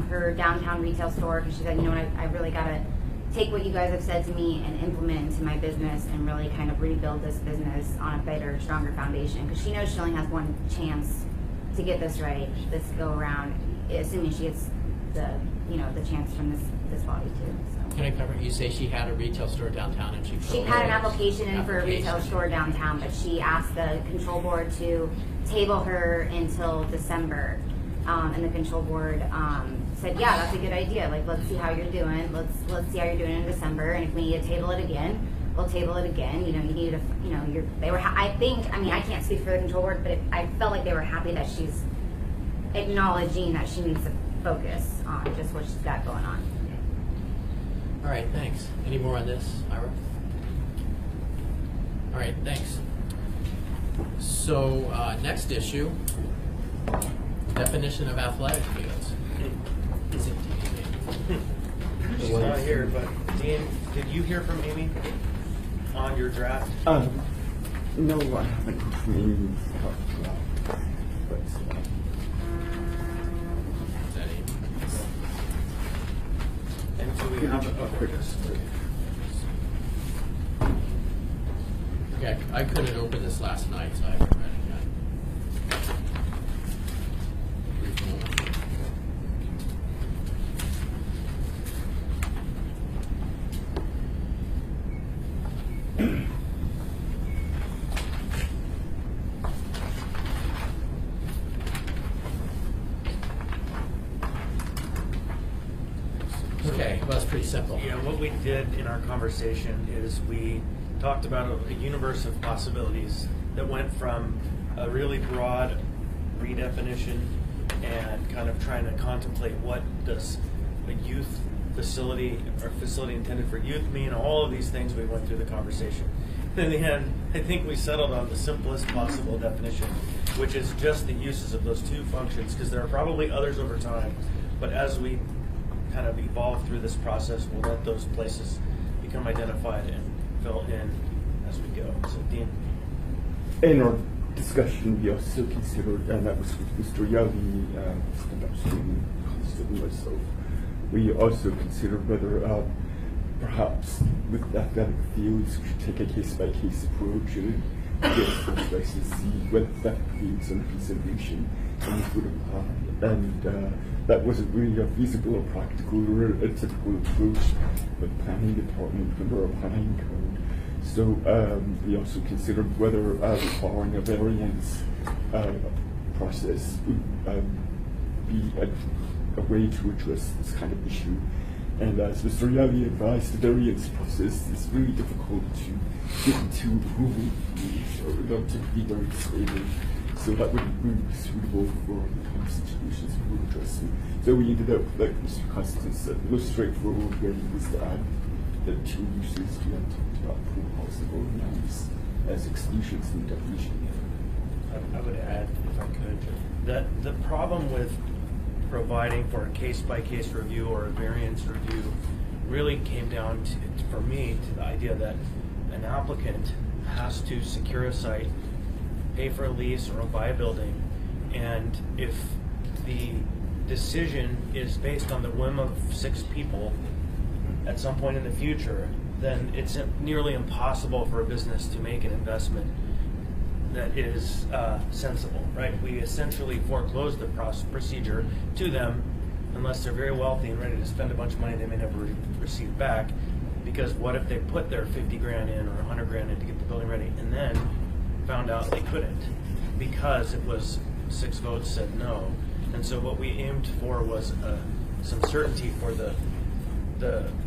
her downtown retail store because she said, you know what, I really got to take what you guys have said to me and implement into my business and really kind of rebuild this business on a better, stronger foundation because she knows she only has one chance to get this right, this go around, assuming she gets the chance from this body too. So. Can I cover? You say she had a retail store downtown, and She had an application in for a retail store downtown, but she asked the control board to table her until December. And the control board said, yeah, that's a good idea. Like, let's see how you're doing. Let's see how you're doing in December. And if we need to table it again, we'll table it again. You know, you need to, you know, they were, I mean, I can't speak for the control board, but I felt like they were happy that she's acknowledging that she needs to focus on just what she's got going on. All right, thanks. Any more on this, Ira? All right, thanks. So, next issue, definition of athletic fields. Is it She's not here, but Dean, did you hear from Amy on your draft? No, I haven't complained about but Is that it? And do we have a quick? Okay, I couldn't open this last night, so I haven't read it yet. Brief moment. Okay, well, that's pretty simple. Yeah, what we did in our conversation is we talked about a universe of possibilities that went from a really broad redefinition and kind of trying to contemplate what does a youth facility or facility intended for youth mean, all of these things we went through the conversation. In the end, I think we settled on the simplest possible definition, which is just the uses of those two functions, because there are probably others over time, but as we kind of evolve through this process, we'll let those places become identified and fill in as we go. So, Dean. In our discussion, we also considered, and that was with Mr. Yali, and myself, we also considered whether perhaps with athletic fields we should take a case-by-case approach and get some places to see whether athletic fields and consideration would apply. And that wasn't really a feasible or practical or a typical approach with the planning department when we're applying code. So we also considered whether requiring a variance process would be a way to address this kind of issue. And as Mr. Yavi advised, the variance process is really difficult to get into approval, or not typically very stable. So that wouldn't really be suitable for the kind of situations we were addressing. So we ended up, like Mr. Constance said, the most straightforward way was to add the two uses we had talked about, pool possible nouns as exclusions in the definition. I would add, if I could, that the problem with providing for a case-by-case review or a variance review really came down to, for me, to the idea that an applicant has to secure a site, pay for a lease or buy a building, and if the decision is based on the whim of 6 people at some point in the future, then it's nearly impossible for a business to make an investment that is sensible, right? We essentially foreclose the procedure to them unless they're very wealthy and ready to spend a bunch of money they may never receive back, because what if they put their 50 grand in or 100 grand in to get the building ready and then found out they couldn't because it was 6 votes said no. And so what we aimed for was some certainty for the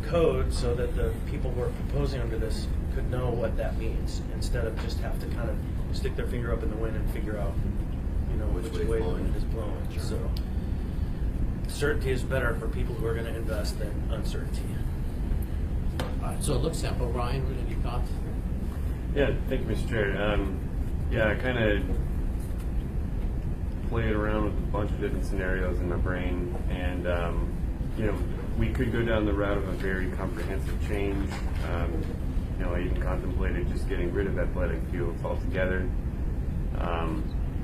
code so that the people who are proposing under this could know what that means instead of just have to kind of stick their finger up in the wind and figure out, you know, which way the wind is blowing. Sure. So certainty is better for people who are going to invest than uncertainty. So it looks simple. Ryan, what are your thoughts? Yeah, thank you, Mr. Chair. Yeah, I kind of played around with a bunch of different scenarios in my brain, and you know, we could go down the route of a very comprehensive change. You know, I even contemplated just getting rid of athletic fields altogether.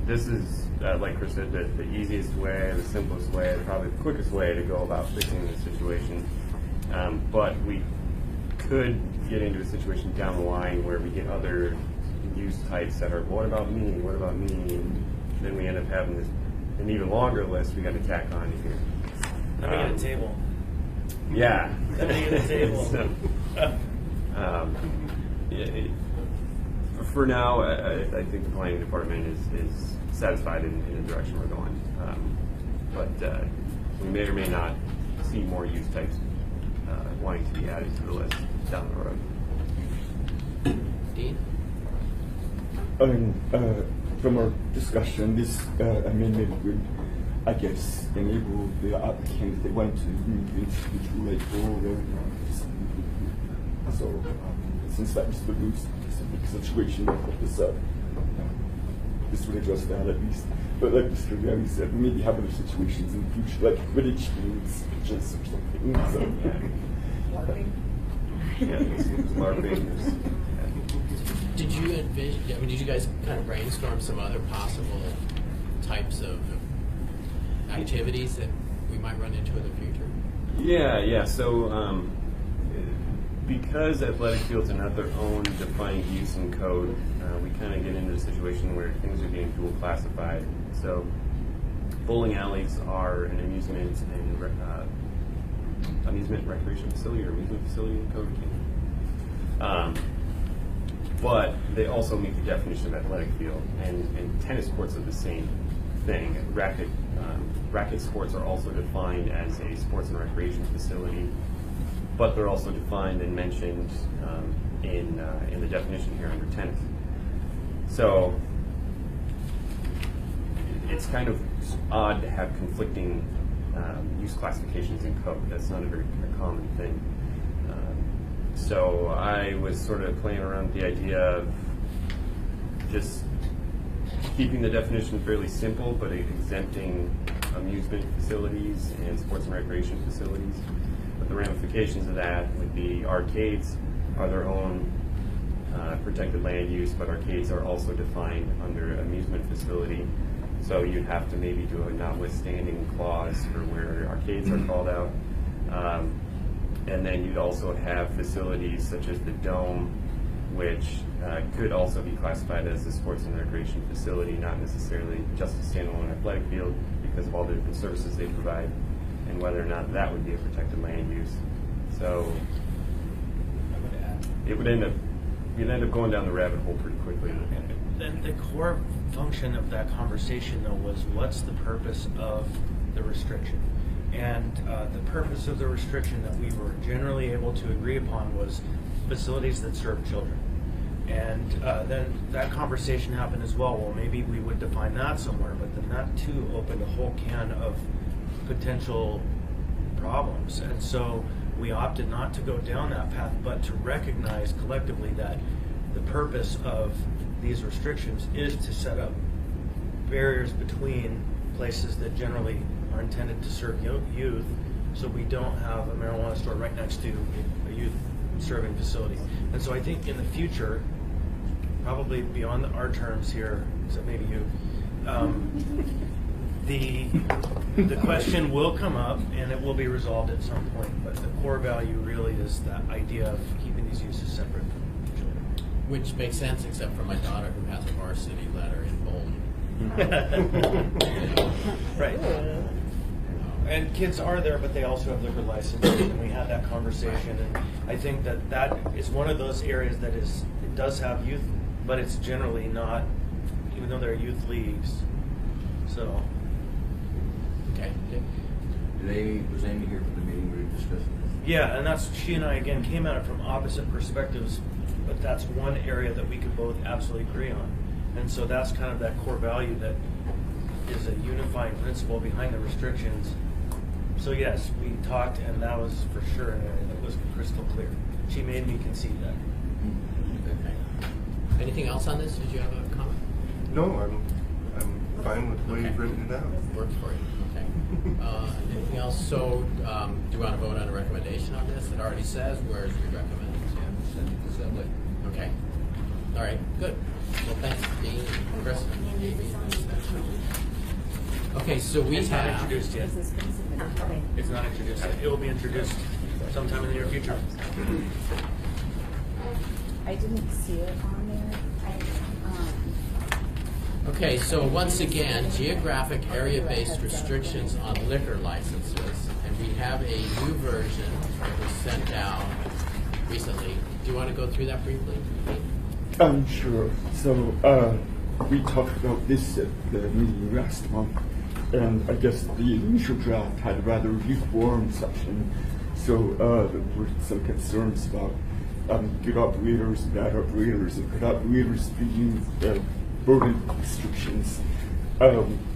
This is, like Chris said, the easiest way, the simplest way, probably the quickest way to go about fixing this situation. But we could get into a situation down the line where we get other use types that are, what about me, what about me? And then we end up having this an even longer list we got to tack on here. Let me get a table. Yeah. Let me get a table. So, for now, I think the planning department is satisfied in the direction we're going. But we may or may not see more use types wanting to be added to the list down the road. Dean? From our discussion, this amendment would, I guess, enable the applicant if they want to move into like all so since that was the most specific situation that put this up, this would address that at least. But like Mr. Gary said, we maybe have other situations in the future, like Quidditch games, just or something. So, LARPing. Yeah, it's LARPing. Did you envision, I mean, did you guys kind of brainstorm some other possible types of activities that we might run into in the future? Yeah. So because athletic fields are not their own defined use in code, we kind of get into a situation where things are getting dual classified. So bowling alleys are an amusement and amusement recreation facility or amusement facility in code. But they also meet the definition of athletic field, and tennis courts are the same thing. Racket sports are also defined as a sports and recreation facility. but they're also defined and mentioned in the definition here under tenant. So it's kind of odd to have conflicting use classifications in code. That's not a very common thing. So I was sort of playing around with the idea of just keeping the definition fairly simple, but exempting amusement facilities and sports and recreation facilities. But the ramifications of that would be arcades are their own protected land use, but arcades are also defined under amusement facility. So you'd have to maybe do a notwithstanding clause for where arcades are called out. And then you'd also have facilities such as the Dome, which could also be classified as a sports and recreation facility, not necessarily just a standalone athletic field because of all the different services they provide, and whether or not that would be a protected land use. So it would end up, you'd end up going down the rabbit hole pretty quickly. Then the core function of that conversation, though, was what's the purpose of the restriction? And the purpose of the restriction that we were generally able to agree upon was facilities that serve children. And then that conversation happened as well. Well, maybe we would define that somewhere, but then that too opened a whole can of potential problems. And so we opted not to go down that path, but to recognize collectively that the purpose of these restrictions is to set up barriers between places that generally are intended to serve youth, so we don't have a marijuana store right next to a youth serving facility. And so I think in the future, probably beyond our terms here, except maybe you, the question will come up and it will be resolved at some point, but the core value really is that idea of keeping these uses separate from children. Which makes sense, except for my daughter who has a varsity letter in bold. Right. And kids are there, but they also have liquor licenses, and we had that conversation. And I think that that is one of those areas that is, it does have youth, but it's generally not, even though there are youth leagues. So. Okay. Was Amy here for the meeting we were discussing this? Yeah, and that's, she and I again came at it from opposite perspectives, but that's one area that we could both absolutely agree on. And so that's kind of that core value that is a unifying principle behind the restrictions. So yes, we talked, and that was for sure an area that was crystal clear. She made me concede that. Okay. Anything else on this? Did you have a comment? No, I'm fine with the way you've written it out. Works for you. Okay. Anything else? So, do you want to vote on a recommendation on this? It already says where's we recommend. Send it to Assembly. Okay. All right. Good. Well, thanks, Dean, and Chris, and Amy. Okay, so we It's not have. introduced yet. It's not introduced yet. It will be introduced sometime in the near future. I didn't see it on there. Okay, so once again, geographic area-based restrictions on liquor licenses, and we have a new version that was sent out recently. Do you want to go through that briefly? Sure. So, we talked about this at the meeting last month, and I guess the initial draft had a rather lukewarm section. So, there were some concerns about good operators, bad operators, and good operators being burden restrictions.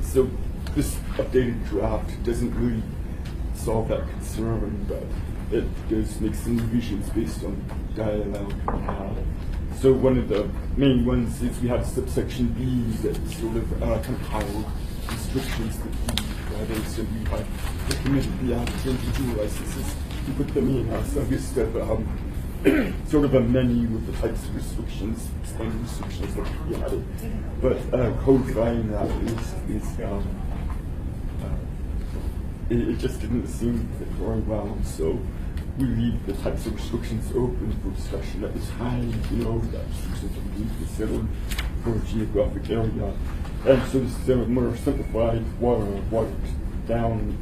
So, this updated draft doesn't really solve that concern, but it does make some revisions based on dialogue we have. So one of the main ones is we have subsection B that sort of compile restrictions that we rather so we have recommended the applicant to do licenses to put them in as a list of sort of a menu with the types of restrictions, explain restrictions that we added. But codifying that it just didn't seem fit very well. So we leave the types of restrictions open for discussion at this time, you know, that restrictions that we need to consider for a geographic area. And so this is a more simplified, watered down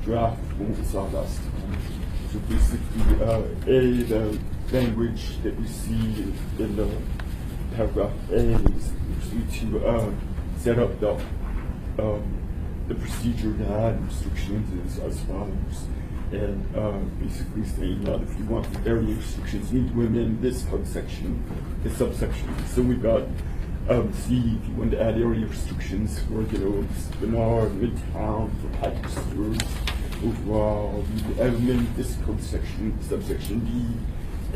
draft when we saw last time. So basically, the language that we see in the paragraph A is usually to set up the procedure to add restrictions is as follows. and basically saying that if you want the area restrictions, you need to amend this subsection, So we've got, see, if you want to add area restrictions for, Spinard, Midtown, for package stores, overall, you amend this subsection D,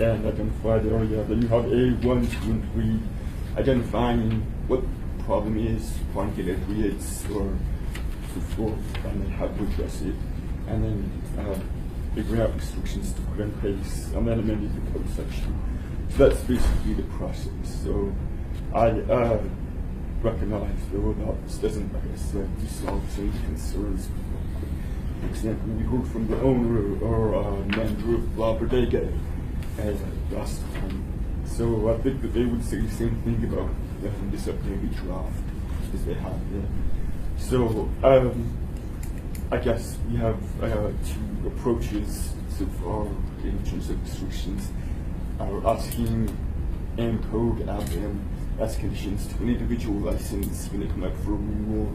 and identify the area. Then you have A1, 2, and 3, identifying what the problem is, quantity that creates, or so forth, and then how to address it. And then figure out restrictions to put in place, and then amending the code section. So that's basically the process. So I recognize, though, that this doesn't, like I said, resolve some of the concerns. For example, we heard from the owner or manager of La Bodega last time. So I think that they would say the same thing about letting this updated draft as they have there. So I guess we have two approaches so far in terms of restrictions. Asking code admin as conditions to an individual license when they come up for renewal,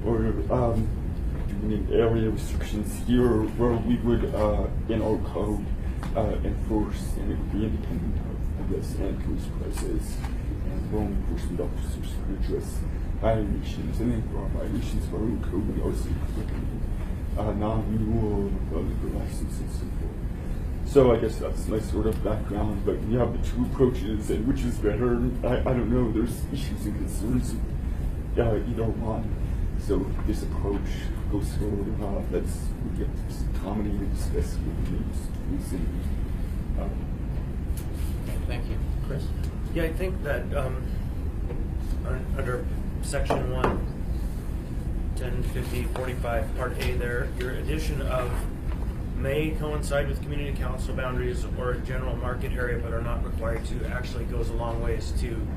or doing an area restrictions here where we would in our code enforce, and it would be independent of, I guess, AMCO's process, and law enforcement officers could address violations, and then for our violations of our own code, we also recommend non-renewal of the license and so forth. So I guess that's my sort of background, but we have the two approaches, and which is better? I don't know, there's issues and concerns with either one. So this approach goes forward, let's get comedy and discuss what it is. Thank you. Chris? Yeah, I think that under section 1, 1050-45, part A there, your addition of may coincide with community council boundaries or a general market area but are not required to actually goes a long ways to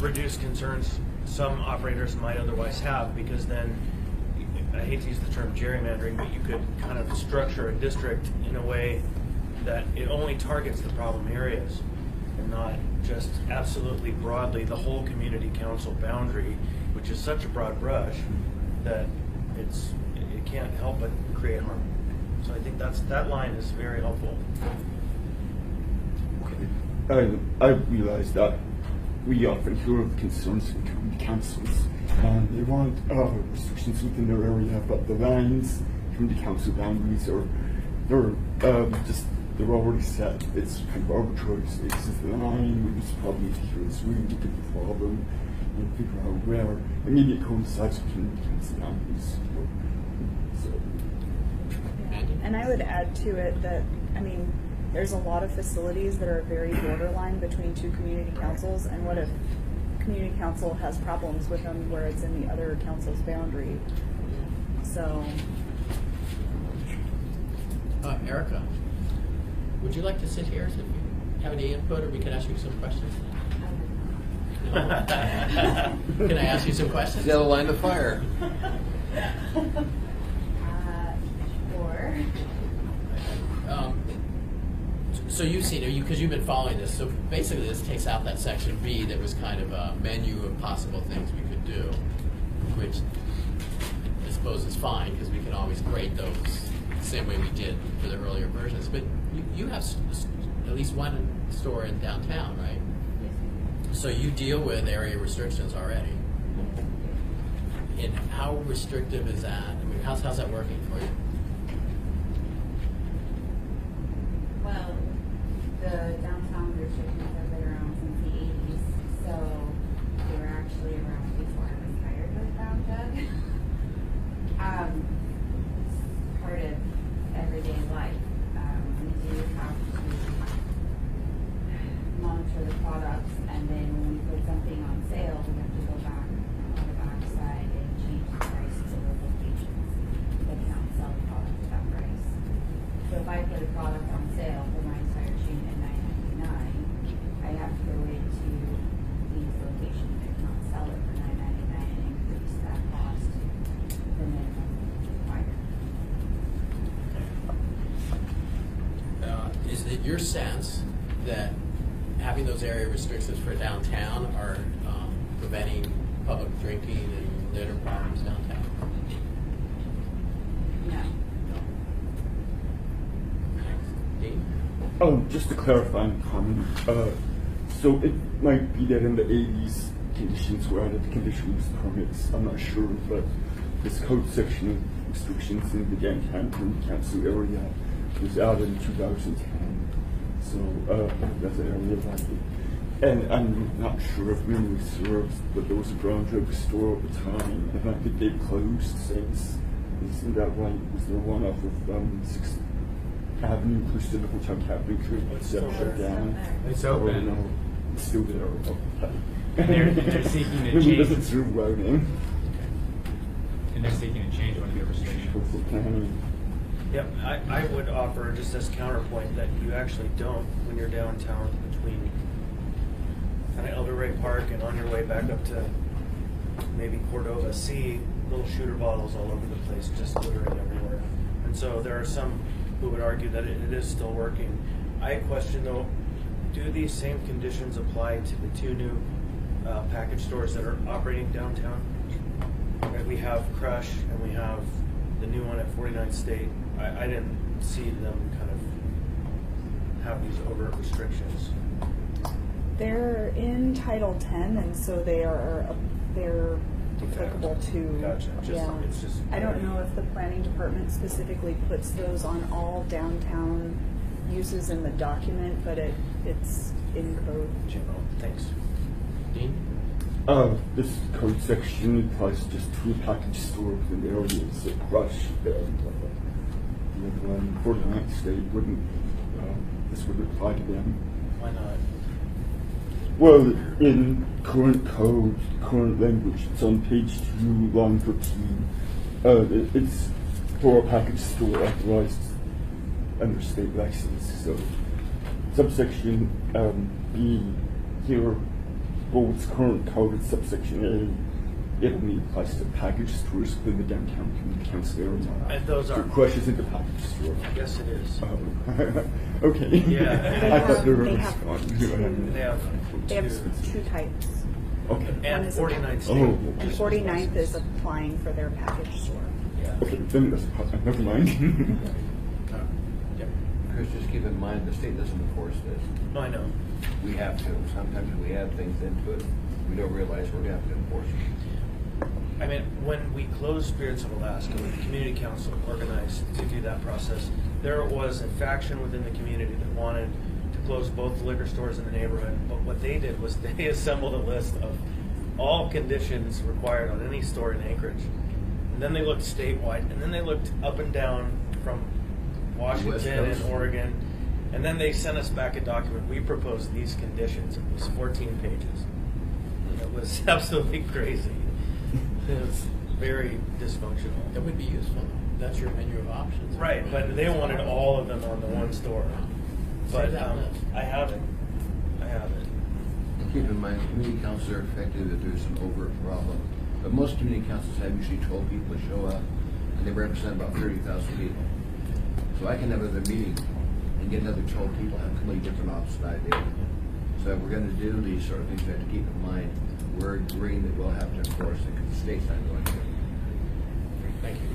reduce concerns some operators might otherwise have, because then, I hate to use the term gerrymandering, but you could kind of structure a district in a way that it only targets the problem areas and not just absolutely broadly the whole community council boundary, which is such a broad brush that it can't help but create harm. So I think that line is very helpful. Okay. I realize that we often hear of concerns from community councils, and they want restrictions within their area, but the lines, community council boundaries, they're already set. It's kind of arbitrary. So this is the line. We just probably need to hear this really look at the problem and figure out where. And maybe it coincides with community council boundaries. So. And I would add to it that, I mean, there's a lot of facilities that are very borderline between two community councils, and what if community council has problems with them where it's in the other council's boundary? So. Erica, would you like to sit here if you have any input, or we can ask you some questions? No? Can I ask you some questions? You gotta line the fire. Sure. So you've seen it, because you've been following this. So basically this takes out that section B that was kind of a menu of possible things we could do, which I suppose is fine, because we can always grade those the same way we did for the earlier versions. But you have at least one store in downtown, right? Yes. So you deal with area restrictions already. And how restrictive is that? I mean, how's that working for you? Well, the downtown restrictions have been around since the 80s, so they were actually around before I was hired with Brown Jug. It's part of everyday life. We do have to monitor the products, and then when we put something on sale, we have to go back on the back side and change the price to those locations. They cannot sell the product at that price. So if I put a product on sale for my entire chain at $9.99, I have to go into these locations that cannot sell it for $9.99 and increase that cost to the minimum required. Is it your sense that having those area restrictions for downtown are preventing public drinking and litter problems downtown? Just a clarifying comment. So it might be that in the 80s, conditions were added to conditional use permits. I'm not sure, but this code section of restrictions in the downtown Community Council area was added in 2010. So that's an area like it. And I'm not sure if memory serves, but there was a Brown Drug store at the time, and I think they've closed since. Isn't that right? Was there one off of 6th Avenue close to the Hotel Captain It's shut down? It's open. Oh, no, it's still there. Okay. And they're seeking to Maybe change. it doesn't serve right in. And they're seeking to change one of the restrictions. Yep, I would offer just as counterpoint that you actually don't when you're downtown between kind of Elder Ray Park and on your way back up to maybe Cordova, see little shooter bottles all over the place, just littering everywhere. And so there are some who would argue that it is still working. I question though, do these same conditions apply to the two new package stores that are operating downtown? Right, we have Crush and we have the new one at 49th State. I didn't see them kind of have these overt restrictions. They're in Title 10, and so they're applicable to. Gotcha. It's just. I don't know if the planning department specifically puts those on all downtown uses in the document, but it's in code. General. Thanks. Dean? This code section applies just to a package store within the areas of Crush and 49th State wouldn't, this would apply to them. Why not? Well, in current code, current language, it's on page 2, line 13. It's for a package store authorized under state license. So, subsection B here holds current code in subsection A. It only applies to package stores within the downtown community council area. And those are. So Crush isn't a package store. Yes, it is. Okay. Yeah. I thought there They was have one. They have two types. Okay. And 49th State. Oh. And 49th is applying for their package store. Yeah. Okay, then that's never mind. Chris, just keep in mind, the state doesn't enforce this. No, I know. We have to. Sometimes we add things into it, we don't realize we're going to have to enforce it. I mean, when we closed Spirits of Alaska, when the community council organized to do that process, there was a faction within the community that wanted to close both the liquor stores in the neighborhood. But what they did was they assembled a list of all conditions required on any store in Anchorage. And then they looked statewide, and then they looked up and down from Washington and Oregon. And then they sent us back a document. We proposed these conditions. It was 14 pages. And it was absolutely crazy. It was very dysfunctional. That would be useful. That's your menu of options. Right, but they wanted all of them on the one store. But Save that list. I haven't. And keep in mind, community councils are effective if there's an overt problem. But most community councils have usually 12 people that show up, and they represent about 30,000 people. So I can have another meeting and get another 12 people have completely different opposite ideas. So if we're going to do these sort of things, we have to keep in mind we're agreeing that we'll have to enforce it because the state's not going to. Thank you.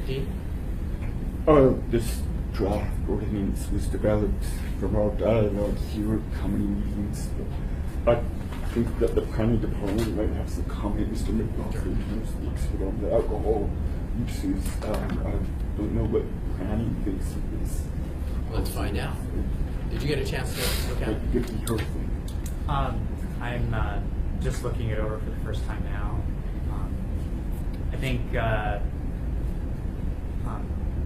Dean? This draft ordinance was developed from our dialogue here at committee meetings. I think that the planning department might have some comment, Mr. McDonald, in terms of the expert on the alcohol uses. I don't know what planning thinks of this. Let's find out. Did you get a chance to look at it? Good to hear from you. I'm just looking it over for the first time now. I think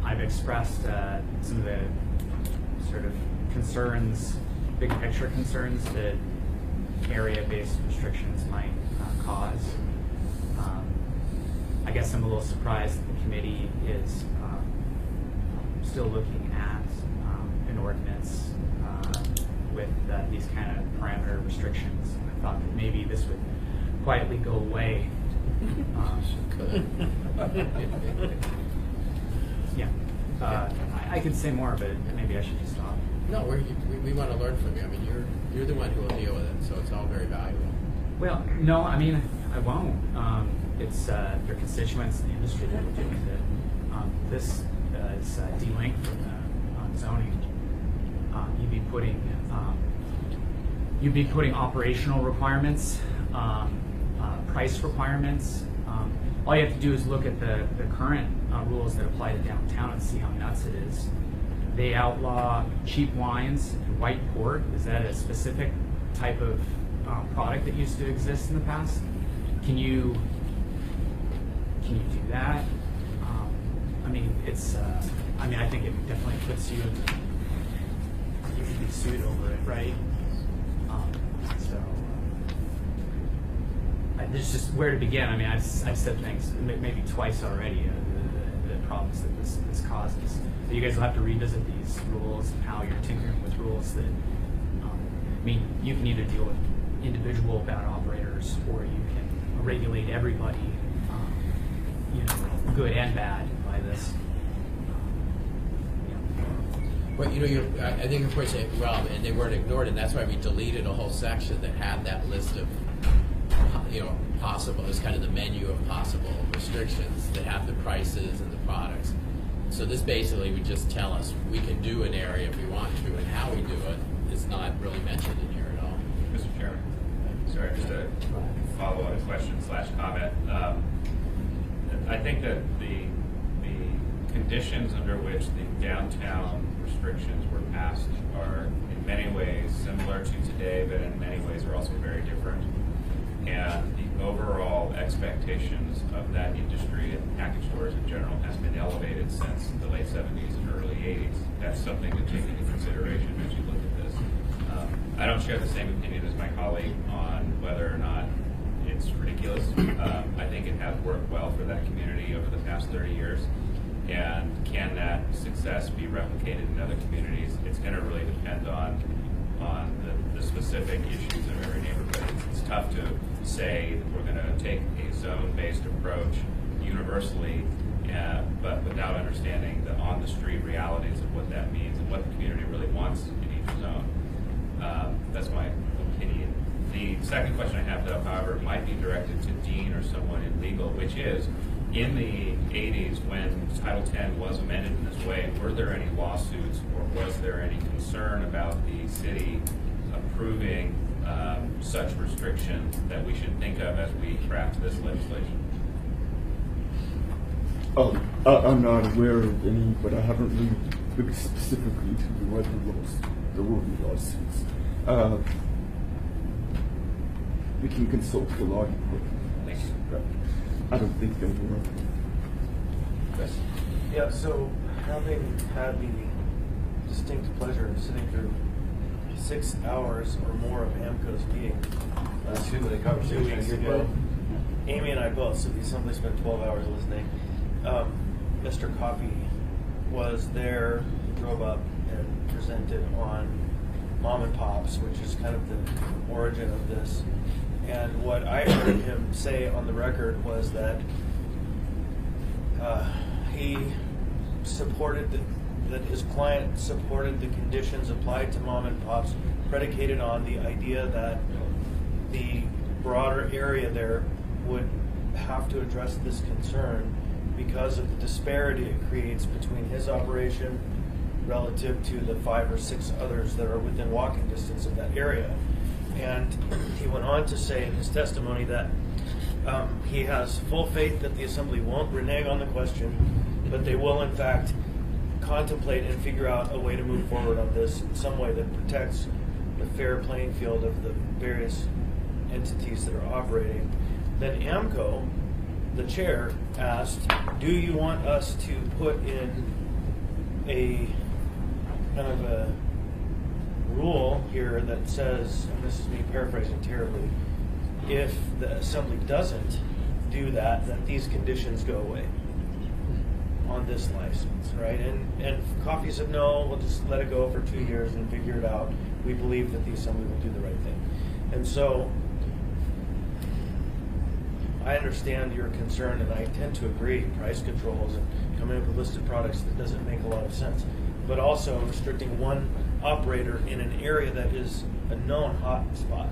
I've expressed some of the sort of concerns, big picture concerns that area-based restrictions might cause. I guess I'm a little surprised that the committee is still looking at an ordinance with these kind of parameter restrictions. I thought that maybe this would quietly go away. Yeah, I could say more, but maybe I should just stop. No, we want to learn from you. I mean, you're the one who will deal with it, so it's all very valuable. Well, no, I mean, I won't. It's their constituents in the industry that will deal with it. This is D-Link from the zoning. putting operational requirements, price requirements. All you have to do is look at the current rules that apply to downtown and see how nuts it is. They outlaw cheap wines and white port. Is that a specific type of product that used to exist in the past? Can you do that? I mean, it's. I think it definitely puts you. You can be sued over it, right? There's just where to begin. I mean, I've said things maybe twice already. The problems that this causes. So you guys will have to revisit these rules and how you're tinkering with rules that. I mean, you can either deal with individual bad operators, or you can regulate everybody, good and bad, by this. Well, I think your point is well, and they weren't ignored, and that's why we deleted a whole section that had that list of, possible, it's kind of the menu of possible restrictions that have the prices and the products. So this basically would just tell us we can do an area if we want to, and how we do it is not really mentioned in here at all. Mr. Chairman, sorry, just a follow-up question/comment. I think that the conditions under which the downtown restrictions were passed are in many ways similar to today, but in many ways are also very different. And the overall expectations of that industry and package stores in general has been elevated since the late 70s and early 80s. That's something to take into consideration as you look at this. I don't share the same opinion as my colleague on whether or not it's ridiculous. I think it has worked well for that community over the past 30 years. And can that success be replicated in other communities? It's going to really depend on the specific issues of every neighborhood. It's tough to say that we're going to take a zone-based approach universally, but without understanding the on-the-street realities of what that means and what the community really wants in each zone. That's my opinion. The second question I have, though, however, might be directed to Dean or someone in legal, which is, in the 80s, when Title X was amended in this way, were there any lawsuits or was there any concern about the city approving such restrictions that we should think of as we craft this legislation? I'm not aware of any, but I haven't really looked specifically to the lawsuits. We can consult the law department. Thank you. I don't think there were. Chris? Yeah, so having had the distinct pleasure of sitting through 6 hours or more of AMCO's meeting last 2 weeks ago, Amy and I both, so the assembly spent 12 hours listening. Mr. Coffey was there, drove up and presented on mom and pops, which is kind of the origin of this. And what I heard him say on the record was that he supported that his client supported the conditions applied to mom and pops, predicated on the idea that the broader area there would have to address this concern because of the disparity it creates between his operation relative to the 5 or 6 others that are within walking distance of that area. And he went on to say in his testimony that he has full faith that the Assembly won't renege on the question, but they will in fact contemplate and figure out a way to move forward on this in some way that protects the fair playing field of the various entities that are operating. Then AMCO, the chair, asked, do you want us to put in a kind of a rule here that says, and this is me paraphrasing terribly, if the Assembly doesn't do that, that these conditions go away on this license, right? And Coffey said, no, we'll just let it go for 2 years and figure it out. We believe that the Assembly will do the right thing. And so I understand your concern, and I tend to agree. Price controls and coming up with listed products, that doesn't make a lot of sense. But also restricting one operator in an area that is a known hot spot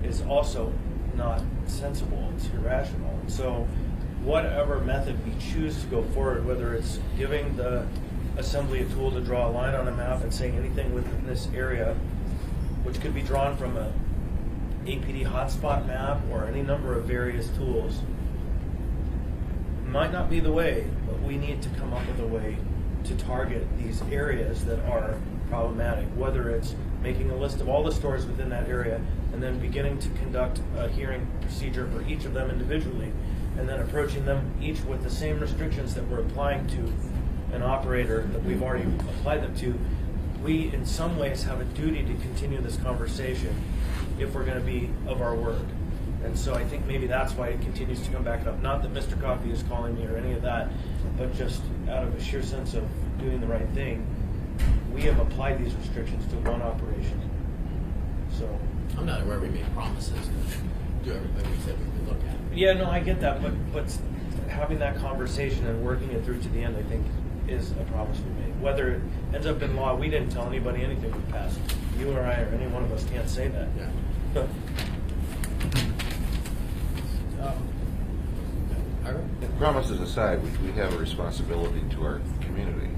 is also not sensible. It's irrational. And so whatever method we choose to go forward, whether it's giving the assembly a tool to draw a line on a map and saying anything within this area, which could be drawn from a APD hotspot map or any number of various tools, might not be the way, but we need to come up with a way to target these areas that are problematic, whether it's making a list of all the stores within that area and then beginning to conduct a hearing procedure for each of them individually, and then approaching them each with the same restrictions that we're applying to an operator that we've already applied them to. We, in some ways, have a duty to continue this conversation if we're going to be of our word. And so I think maybe that's why it continues to come back up. Not that Mr. Coffey is calling me or any of that, but just out of a sheer sense of doing the right thing, we have applied these restrictions to one operation. So I'm not aware we made promises to do everything we said we would look at. yeah, no, I get that, but having that conversation and working it through to the end, I think, is a promise we made. Whether it ends up in law, we didn't tell anybody anything we passed. You or I or any one of us can't say that. Yeah. Promises aside, we have a responsibility to our community,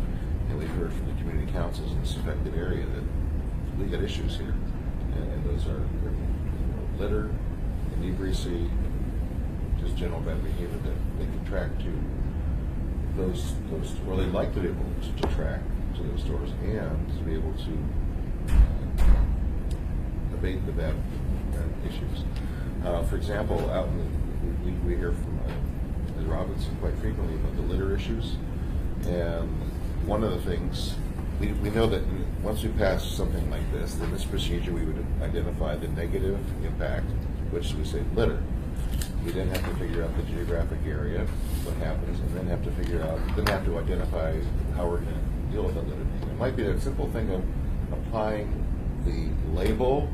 and we've heard from the community councils in this affected area that we got issues here, and those are litter, inebriacy, just general bad behavior that they can track to those, or they'd like to be able to track to those stores and to be able to abate the bad issues. For example, out in we hear from Ms. Robinson quite frequently about the litter issues, and one of the things we know that once we pass something like this, in this procedure we would identify the negative impact, which we say litter. We then have to figure out the geographic area, what happens, and then have to identify how we're going to deal with that litter. It might be a simple thing of applying the label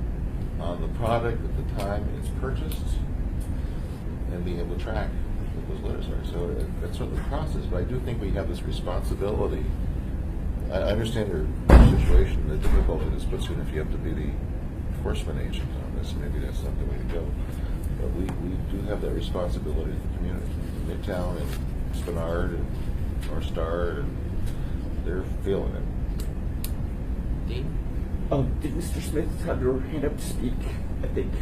on the product at the time it's purchased and being able to track what those litters are. So that's sort of the process, but I do think we have this responsibility. I understand your situation, the difficulty this puts you in if you have to be the enforcement agent on this. Maybe that's not the way to go. But we do have that responsibility to the community. Midtown and Spenard and North Star, and they're feeling it. Dean? Did Mr. Smith have your hand up to speak? I think.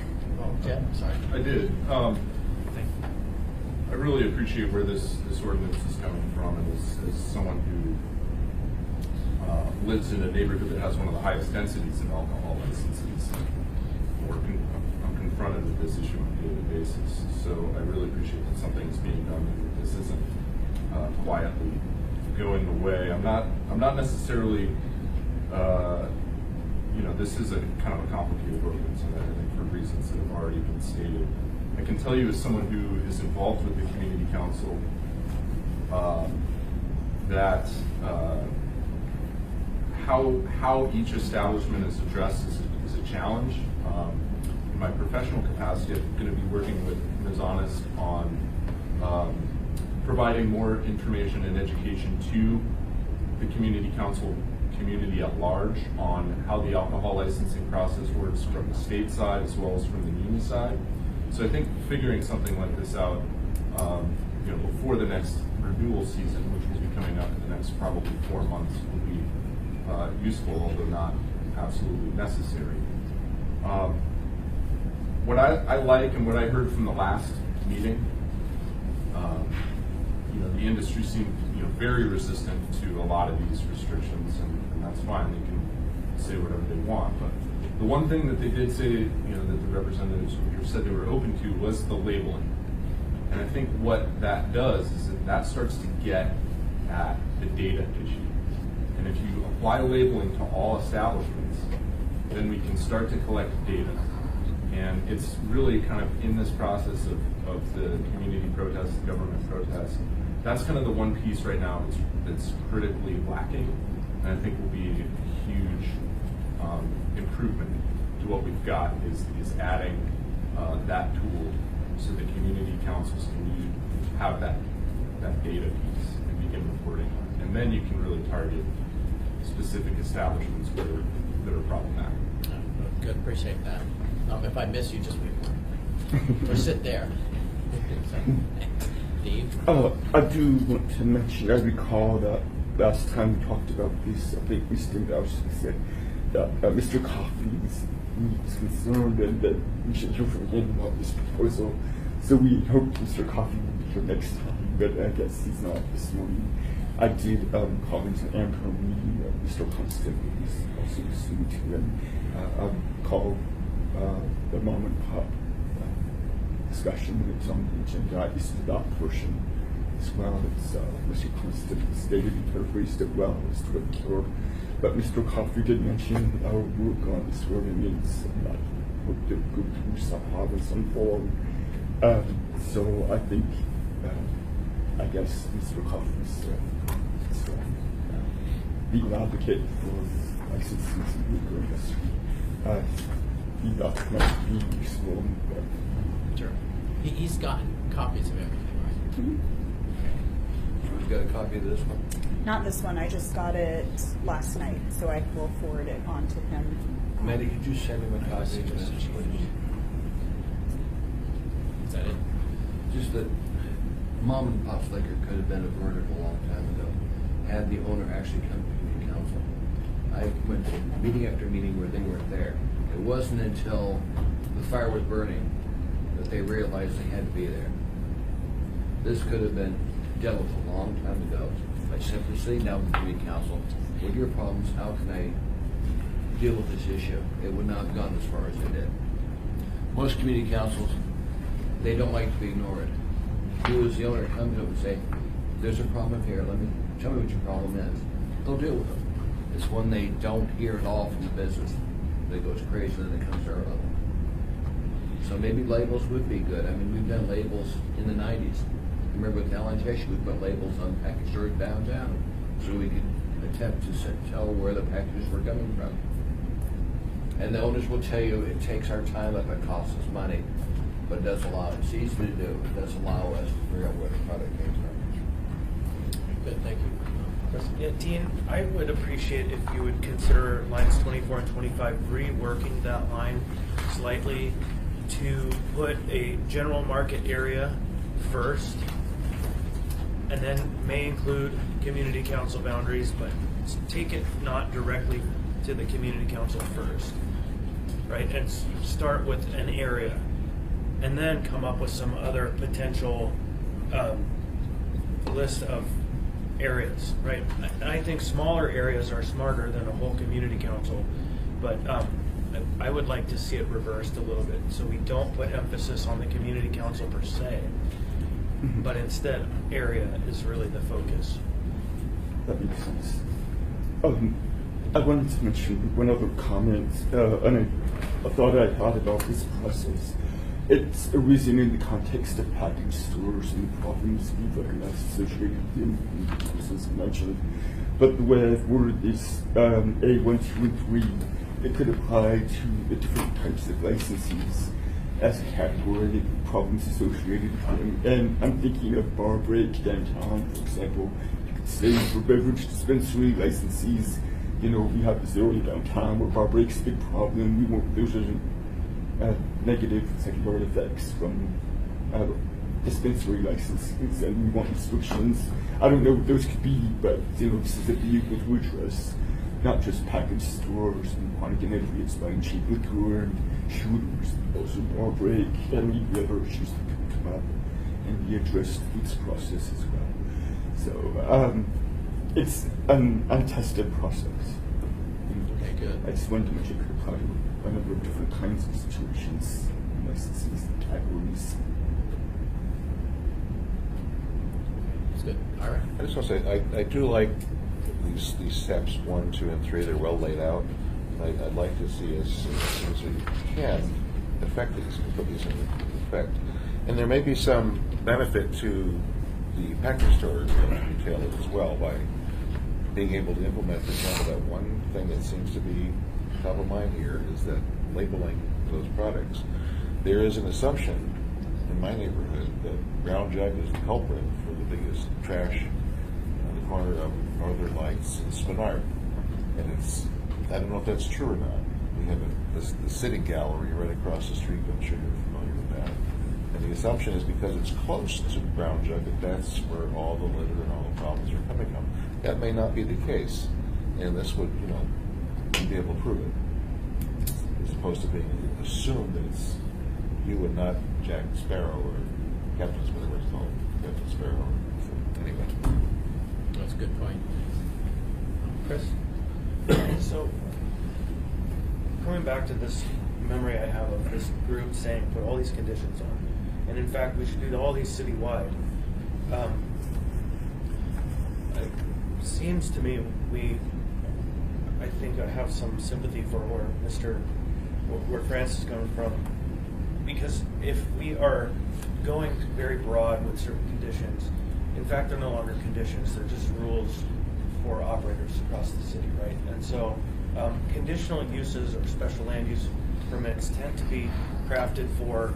Oh, Ted, sorry. I did. I really appreciate where this ordinance is coming from, and as someone who lives in a neighborhood that has one of the highest densities of alcohol licenses, I'm confronted with this issue on a daily basis. So I really appreciate that something is being done, and that this isn't quietly going away. I'm not necessarily. This is a kind of a complicated ordinance, and I think for reasons that have already been stated. I can tell you as someone who is involved with the community council that how each establishment is addressed is a challenge. In my professional capacity, I'm going to be working with Ms. Honest on providing more information and education to the community council community at large on how the alcohol licensing process works from the state side as well as from the muni side. So I think figuring something like this out, before the next renewal season, which will be coming up in the next probably 4 months, will be useful, although not absolutely necessary. What I like and what I heard from the last meeting, the industry seemed very resistant to a lot of these restrictions, and that's fine. They can say whatever they want. But the one thing that they did say, that the representatives here said they were open to was the labeling. And I think what that does is that starts to get at the data issue. And if you apply labeling to all establishments, then we can start to collect data. And it's really kind of in this process of the community protest, the government protest. That's kind of the one piece right now that's critically lacking, and I think will be a huge improvement to what we've got is adding that tool so the community councils can have that data piece and begin reporting on it. And then you can really target specific establishments that are problematic. Good, appreciate that. If I miss you, just wait or sit there. Steve? I do want to mention, I recall that last time we talked about this, I think Mr. Bowser said that Mr. Coffey was concerned and that we should hear from him about this proposal. So we hoped Mr. Coffey would be here next time, but I guess he's not this morning. I did call into Amber meeting. Mr. Constant is also listening to, and I called the mom and pop discussion when it's on the agenda. I listened to that portion as well. It's Mr. Constant stated and paraphrased it well as to what occurred. But Mr. Coffey did mention our work on this ordinance, and I hope to go through somehow in some form. So I think, I guess Mr. Coffey's legal advocate for licenses in the liquor industry. He might be useful. Sure. He's gotten copies of everything, right? Who's got a copy of this one? Not this one, I just got it last night, so I will forward it on to him. Maddie, could you send him a copy of this, please? Is that it? Just that mom and pop's liquor could have been averted a long time ago, had the owner actually come to community council. I went to meeting after meeting where they weren't there. It wasn't until the fire was burning that they realized they had to be there. This could have been dealt with a long time ago by simply sitting down with the community council. What are your problems? How can I deal with this issue? It would not have gone as far as it did. Most community councils, they don't like to be ignored. You as the owner come to them and say, there's a problem here, tell me what your problem is. They'll deal with it. It's when they don't hear it all from the business that goes crazy, and then it comes to our level. So maybe labels would be good. I mean, we've done labels in the 90s. Remember with Alan Tesh, we put labels on package stores downtown so we could attempt to tell where the packages were coming from. And the owners will tell you it takes our time up, it costs us money, but it does allow, it's easy to do. It does allow us to figure out where the product came from. Good, thank you. Yeah, Dean, I would appreciate if you would consider lines 24 and 25 reworking that line slightly to put a general market area first, and then may include community council boundaries, but take it not directly to the community council first, right? And start with an area, and then come up with some other potential list of areas, right? I think smaller areas are smarter than a whole community council, but I would like to see it reversed a little bit, so we don't put emphasis on the community council per se, but instead area is really the focus. That makes sense. I wanted to mention one other comment, and I thought I had about this process. It's arisen in the context of package stores and the problems we recognize associated with them, as mentioned. But the way I've worded this, A1, 2, and 3, it could apply to the different types of licenses as a category of problems associated with them. And I'm thinking of bar break downtown, for example. You could say for beverage dispensary licensees, you know, we have this area downtown where bar break's a big problem. We want those negative secondary effects from dispensary licenses, and we want restrictions. I don't know what those could be, but you know, this is a vehicle to address not just package stores and chronic and every buying cheap liquor and shooters, also bar break, and the other issues that could come up and be addressed through this process as well. So it's an untested process. Okay, good. I just wanted to mention it could apply to a number of different kinds of situations, licenses, and categories. That's good. All right. I just want to say, I do like these steps 1, 2, and 3. They're well laid out. I'd like to see us, as soon as we can, put these in effect. And there may be some benefit to the package stores and retailers as well by being able to implement, for example, that one thing that seems to be top of mind here is that labeling those products. There is an assumption in my neighborhood that Brown Jug is the culprit for the biggest trash on the corner of Northern Lights and Spenard. And I don't know if that's true or not. We have the City Gallery right across the street. I'm sure you're familiar with that. And the assumption is because it's close to Brown Jug that that's where all the litter and all the problems are coming from. that may not be the case, and this would, you know, be able to prove it, as opposed to being assumed that it's you and not Jack Sparrow or Captain Sparrow, what's called Captain Sparrow. So, anyway. That's a good point. Chris? So, coming back to this memory I have of this group saying put all these conditions on, and in fact we should do all these citywide. It seems to me I think I have some sympathy for where Francis is coming from, because if we are going very broad with certain conditions, in fact they're no longer conditions, they're just rules for operators across the city, right? And so conditional uses or special land use permits tend to be crafted for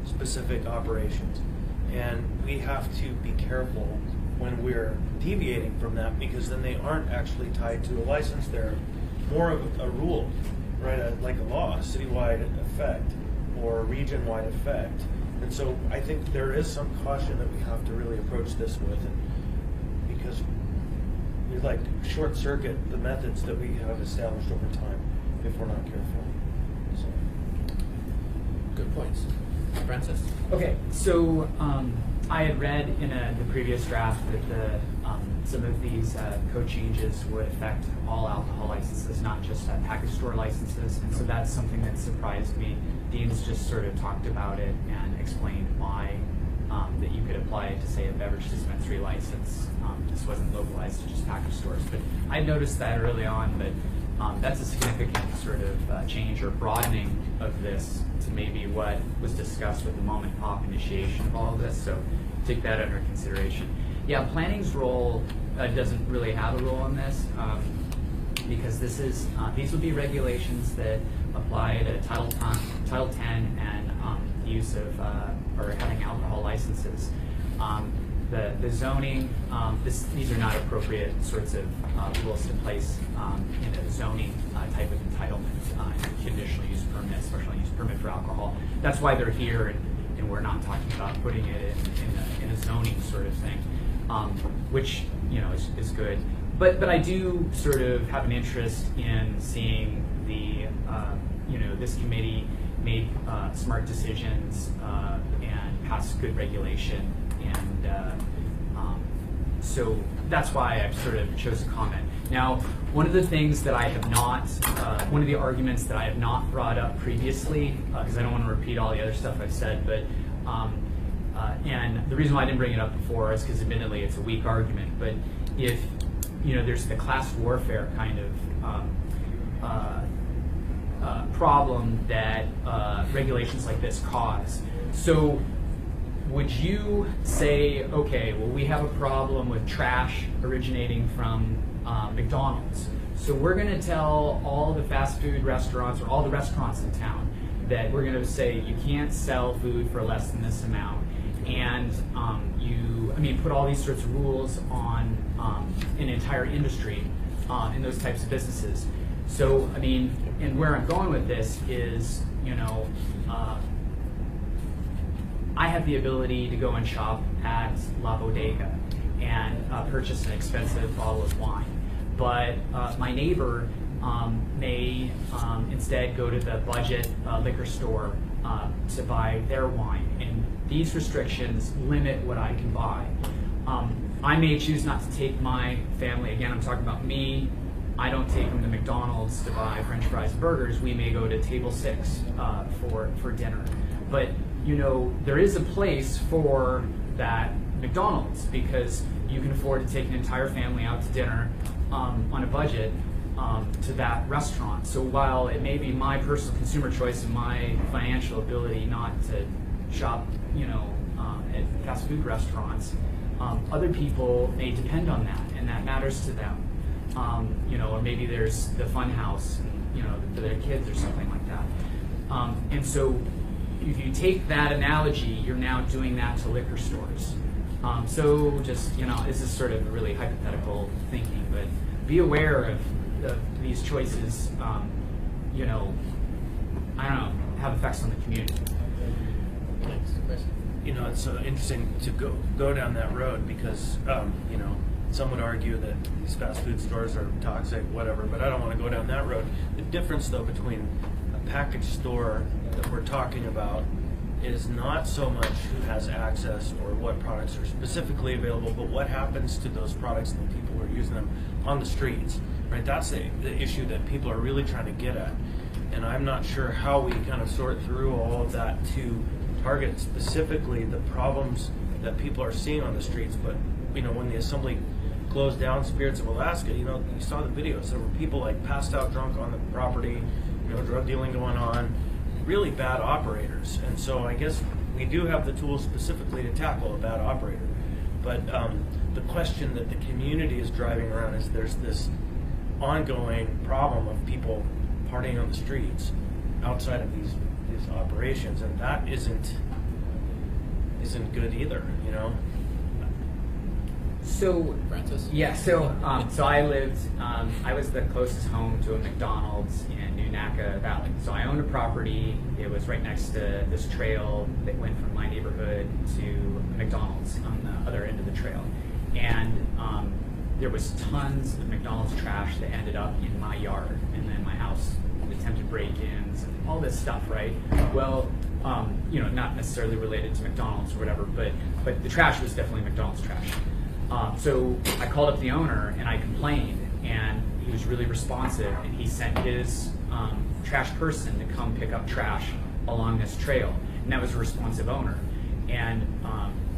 specific operations. And we have to be careful when we're deviating from that, because then they aren't actually tied to a license. They're more of a rule, right? Like a law, a citywide effect or a region-wide effect. And so I think there is some caution that we have to really approach this with, because we like short circuit the methods that we have established over time if we're not careful. So. Good points. Francis? Okay, so I had read in the previous draft that some of these code changes would affect all alcohol licenses, not just package store licenses, and so that's something that surprised me. Dean's just sort of talked about it and explained why that you could apply it to, say, a beverage dispensary license. This wasn't localized to just package stores, but I noticed that early on, but that's a significant sort of change or broadening of this to maybe what was discussed with the mom and pop initiation of all of this, so take that under consideration. Yeah, planning's role doesn't really have a role in this, because these would be regulations that apply to Title 10 and the use of or having alcohol licenses. The zoning, these are not appropriate sorts of rules to place in a zoning type of entitlement, conditional use permit, special use permit for alcohol. That's why they're here, and we're not talking about putting it in a zoning sort of thing, which is good. But I do sort of have an interest in seeing the this committee make smart decisions and pass good regulation, and so that's why I sort of chose to comment. Now, one of the things that I have not, one of the arguments that I have not brought up previously, because I don't want to repeat all the other stuff I've said, but and the reason why I didn't bring it up before is because admittedly it's a weak argument, but if there's the class warfare kind of problem that regulations like this cause. So would you say, okay, well, we have a problem with trash originating from McDonald's, so we're going to tell all the fast food restaurants or all the restaurants in town that we're going to say you can't sell food for less than this amount, and put all these sorts of rules on an entire industry in those types of businesses. So, and where I'm going with this is, I have the ability to go and shop at La Bodega and purchase an expensive bottle of wine. But my neighbor may instead go to the budget liquor store to buy their wine. And these restrictions limit what I can buy. I may choose not to take my family, again, I'm talking about me, I don't take them to McDonald's to buy French fries and burgers. We may go to table 6 for dinner. But there is a place for that McDonald's, because you can afford to take an entire family out to dinner on a budget to that restaurant. So while it may be my personal consumer choice and my financial ability not to shop, at fast food restaurants, other people may depend on that, and that matters to them. Or maybe there's the fun house, for their kids or something like that. And so if you take that analogy, you're now doing that to liquor stores. So just, this is sort of really hypothetical thinking, but be aware of these choices, have effects on the community. Thanks, Chris. It's interesting to go down that road, because some would argue that these fast food stores are toxic, whatever, but I don't want to go down that road. The difference, though, between a package store that we're talking about is not so much who has access or what products are specifically available, but what happens to those products and the people who are using them on the streets, right? That's the issue that people are really trying to get at. And I'm not sure how we kind of sort through all of that to target specifically the problems that people are seeing on the streets. But, you know, when the assembly closed down Spirits of Alaska, you know, you saw the videos. There were people like passed out drunk on the property, you know, drug dealing going on, really bad operators. And so I guess we do have the tools specifically to tackle a bad operator. But the question that the community is driving around is there's this ongoing problem of people partying on the streets outside of these operations, and that isn't good either, you know. So, Francis? yeah, so I lived, I was the closest home to a McDonald's in New Naka Valley. So I owned a property. It was right next to this trail that went from my neighborhood to McDonald's on the other end of the trail. And there was tons of McDonald's trash that ended up in my yard, and then my house attempted break-ins and all this stuff, right? Well, you know, not necessarily related to McDonald's or whatever, but the trash was definitely McDonald's trash. So I called up the owner and I complained, and he was really responsive, and he sent his trash person to come pick up trash along this trail, and that was a responsive owner. And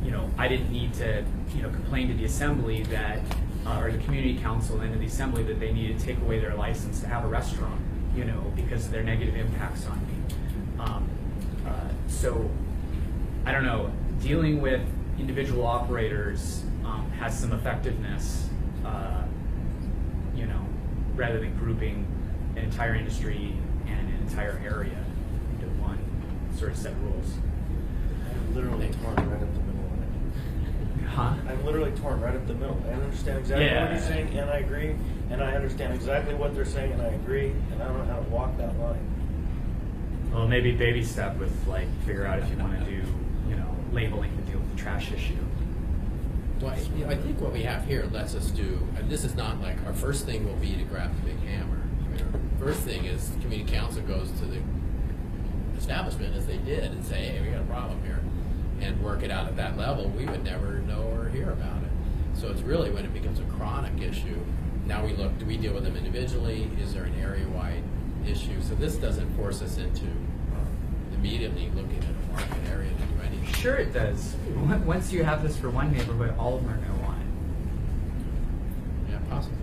you know, I didn't need to, you know, complain to the assembly that, or the community council and to the assembly that they needed to take away their license to have a restaurant, you know, because of their negative impacts on me. So I don't know, dealing with individual operators has some effectiveness, you know, rather than grouping an entire industry and an entire area into one sort of set of rules. I'm literally torn right up the middle of it. Huh? I'm literally torn right up the middle. I understand exactly what you're saying, and I agree, and I understand exactly what they're saying, and I agree, and I don't know how to walk that line. Well, maybe baby step with, like, figure out if you want to do, you know, labeling to deal with the trash issue. Well, you know, I think what we have here lets us do, and this is not like our first thing will be to grab the big hammer. I mean, our first thing is the community council goes to the establishment, as they did, and say, hey, we got a problem here, and work it out at that level. We would never know or hear about it. So it's really when it becomes a chronic issue. Now we look, do we deal with them individually? Is there an area-wide issue? So this doesn't force us into immediately looking at a market area to do anything. Sure it does. Once you have this for one neighborhood, all of them are going to want it. Yeah, possibly.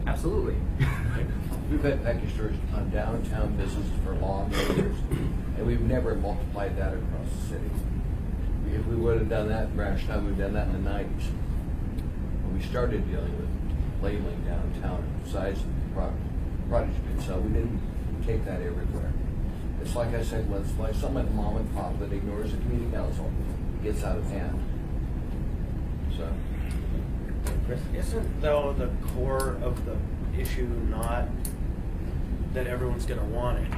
Absolutely. We've had package stores on downtown businesses for long years, and we've never multiplied that across the city. If we would have done that in Branch Town, we've done that in the 90s. When we started dealing with labeling downtown, size of the product you could sell, we didn't take that everywhere. It's like I said, when it's like some mom and pop that ignores the community council, it gets out of hand. So, Isn't, though, the core of the issue not that everyone's going to want it,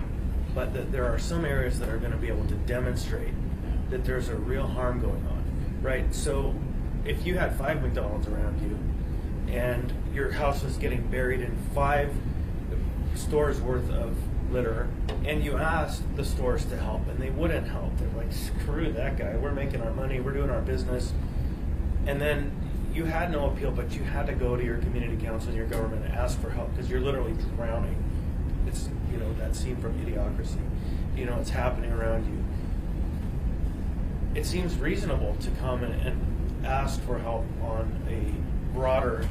but that there are some areas that are going to be able to demonstrate that there's a real harm going on, right? So if you had 5 McDonald's around you and your house was getting buried in 5 stores worth of litter, and you asked the stores to help and they wouldn't help, they're like, screw that guy, we're making our money, we're doing our business, and then you had no appeal, but you had to go to your community council and your government and ask for help because you're literally drowning. It's, you know, that scene from Idiocracy. You know, it's happening around you. It seems reasonable to come and ask for help on a broader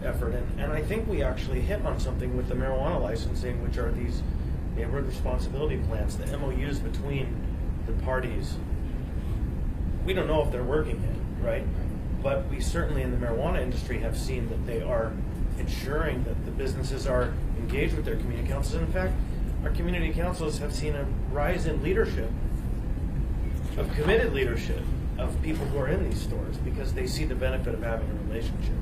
effort. And I think we actually hit on something with the marijuana licensing, which are these neighborhood responsibility plans, the MOUs between the parties. We don't know if they're working yet, right? But we certainly in the marijuana industry have seen that they are ensuring that the businesses are engaged with their community councils. And in fact, our community councils have seen a rise in leadership, of committed leadership, of people who are in these stores because they see the benefit of having a relationship.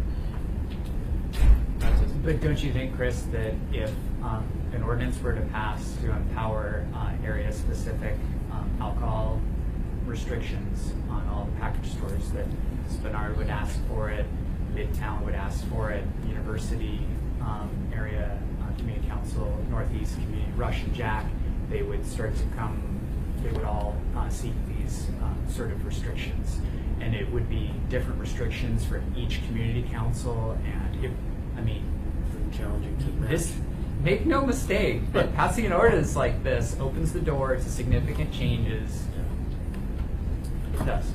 But don't you think, Chris, that if an ordinance were to pass to empower area-specific alcohol restrictions on all the package stores, that Spenard would ask for it, Midtown would ask for it, University area Community Council, Northeast Community, Rush and Jack, they would start to come, they would all seek these sort of restrictions. And it would be different restrictions for each community council, and Challenging to match. this, make no mistake, that passing an ordinance like this opens the door to significant changes. It does.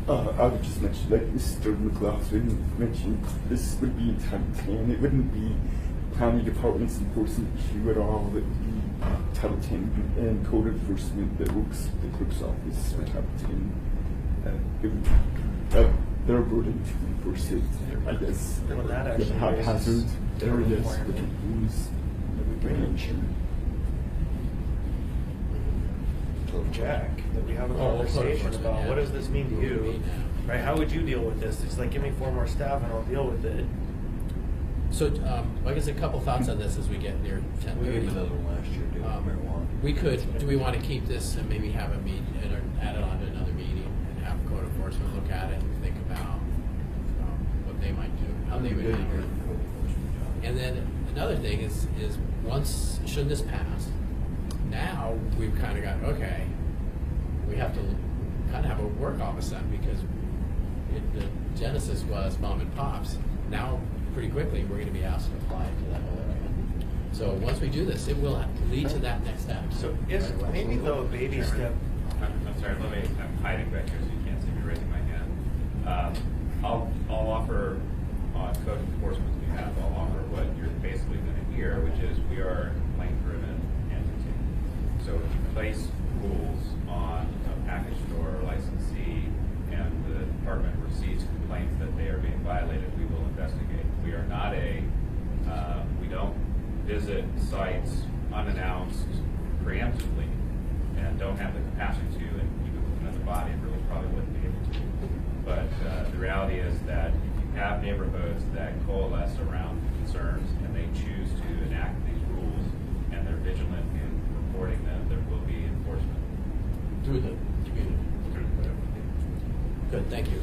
I would just mention, like Mr. McLaughlin mentioned, this would be in Title 10. It wouldn't be County Department's enforcement issue at all. It would be Title 10 and code enforcement that works the clerk's office for Title 10. It would, they're burdened to enforce it. I guess. Well, that actually haphazard raises areas more with rules regulation. Jack, that we have a Oh, conversation of course, about yeah. what does this mean to you, right? How would you deal with this? It's like, give me 4 more staff and I'll deal with it. So, I guess a couple thoughts on this as we get near 10:30. We gave another one last year, didn't we, marijuana? We could, do we want to keep this and maybe have a meeting, or add it on to another meeting, and have code enforcement look at it and think about what they might do, how they would handle it. And then another thing is once, should this pass, now we've kind of got, okay, we have to kind of have a work off of that, because the genesis was mom and pops. Now, pretty quickly, we're going to be asked to apply to that whole area. So once we do this, it will lead to that next step. So is maybe though a baby step. I'm sorry, I'm hiding back here so you can't see me raising my hand. I'll offer on code enforcement's behalf, I'll offer what you're basically going to hear, which is we are a complaint-driven entity. So if you place rules on a package store or licensee and the department receives complaints that they are being violated, we will investigate. We are not we don't visit sites unannounced preemptively and don't have the capacity to, and even with another body really probably wouldn't be able to. But the reality is that if you have neighborhoods that coalesce around concerns and they choose to enact these rules and they're vigilant in reporting them, there will be enforcement. Through the community. Good, thank you.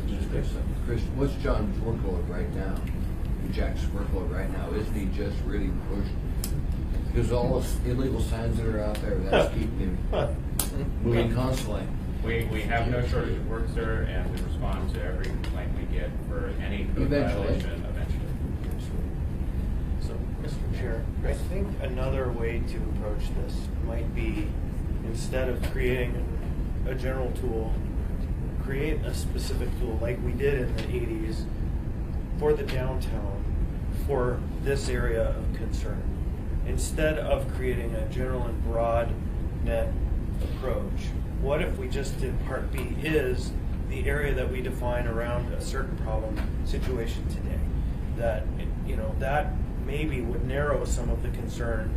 Chris, what's John's workload right now? Jack's workload right now? Isn't he just really pushed? Because all the illegal signs that are out there, that's keeping him moving constantly. We have no shortage of work, sir, and we respond to every complaint we get for any code violation eventually. So, Mr. Chair, I think another way to approach this might be, instead of creating a general tool, create a specific tool like we did in the 80s for the downtown for this area of concern. Instead of creating a general and broad net approach, what if we just did Part B is the area that we define around a certain problem situation today? That, that maybe would narrow some of the concern,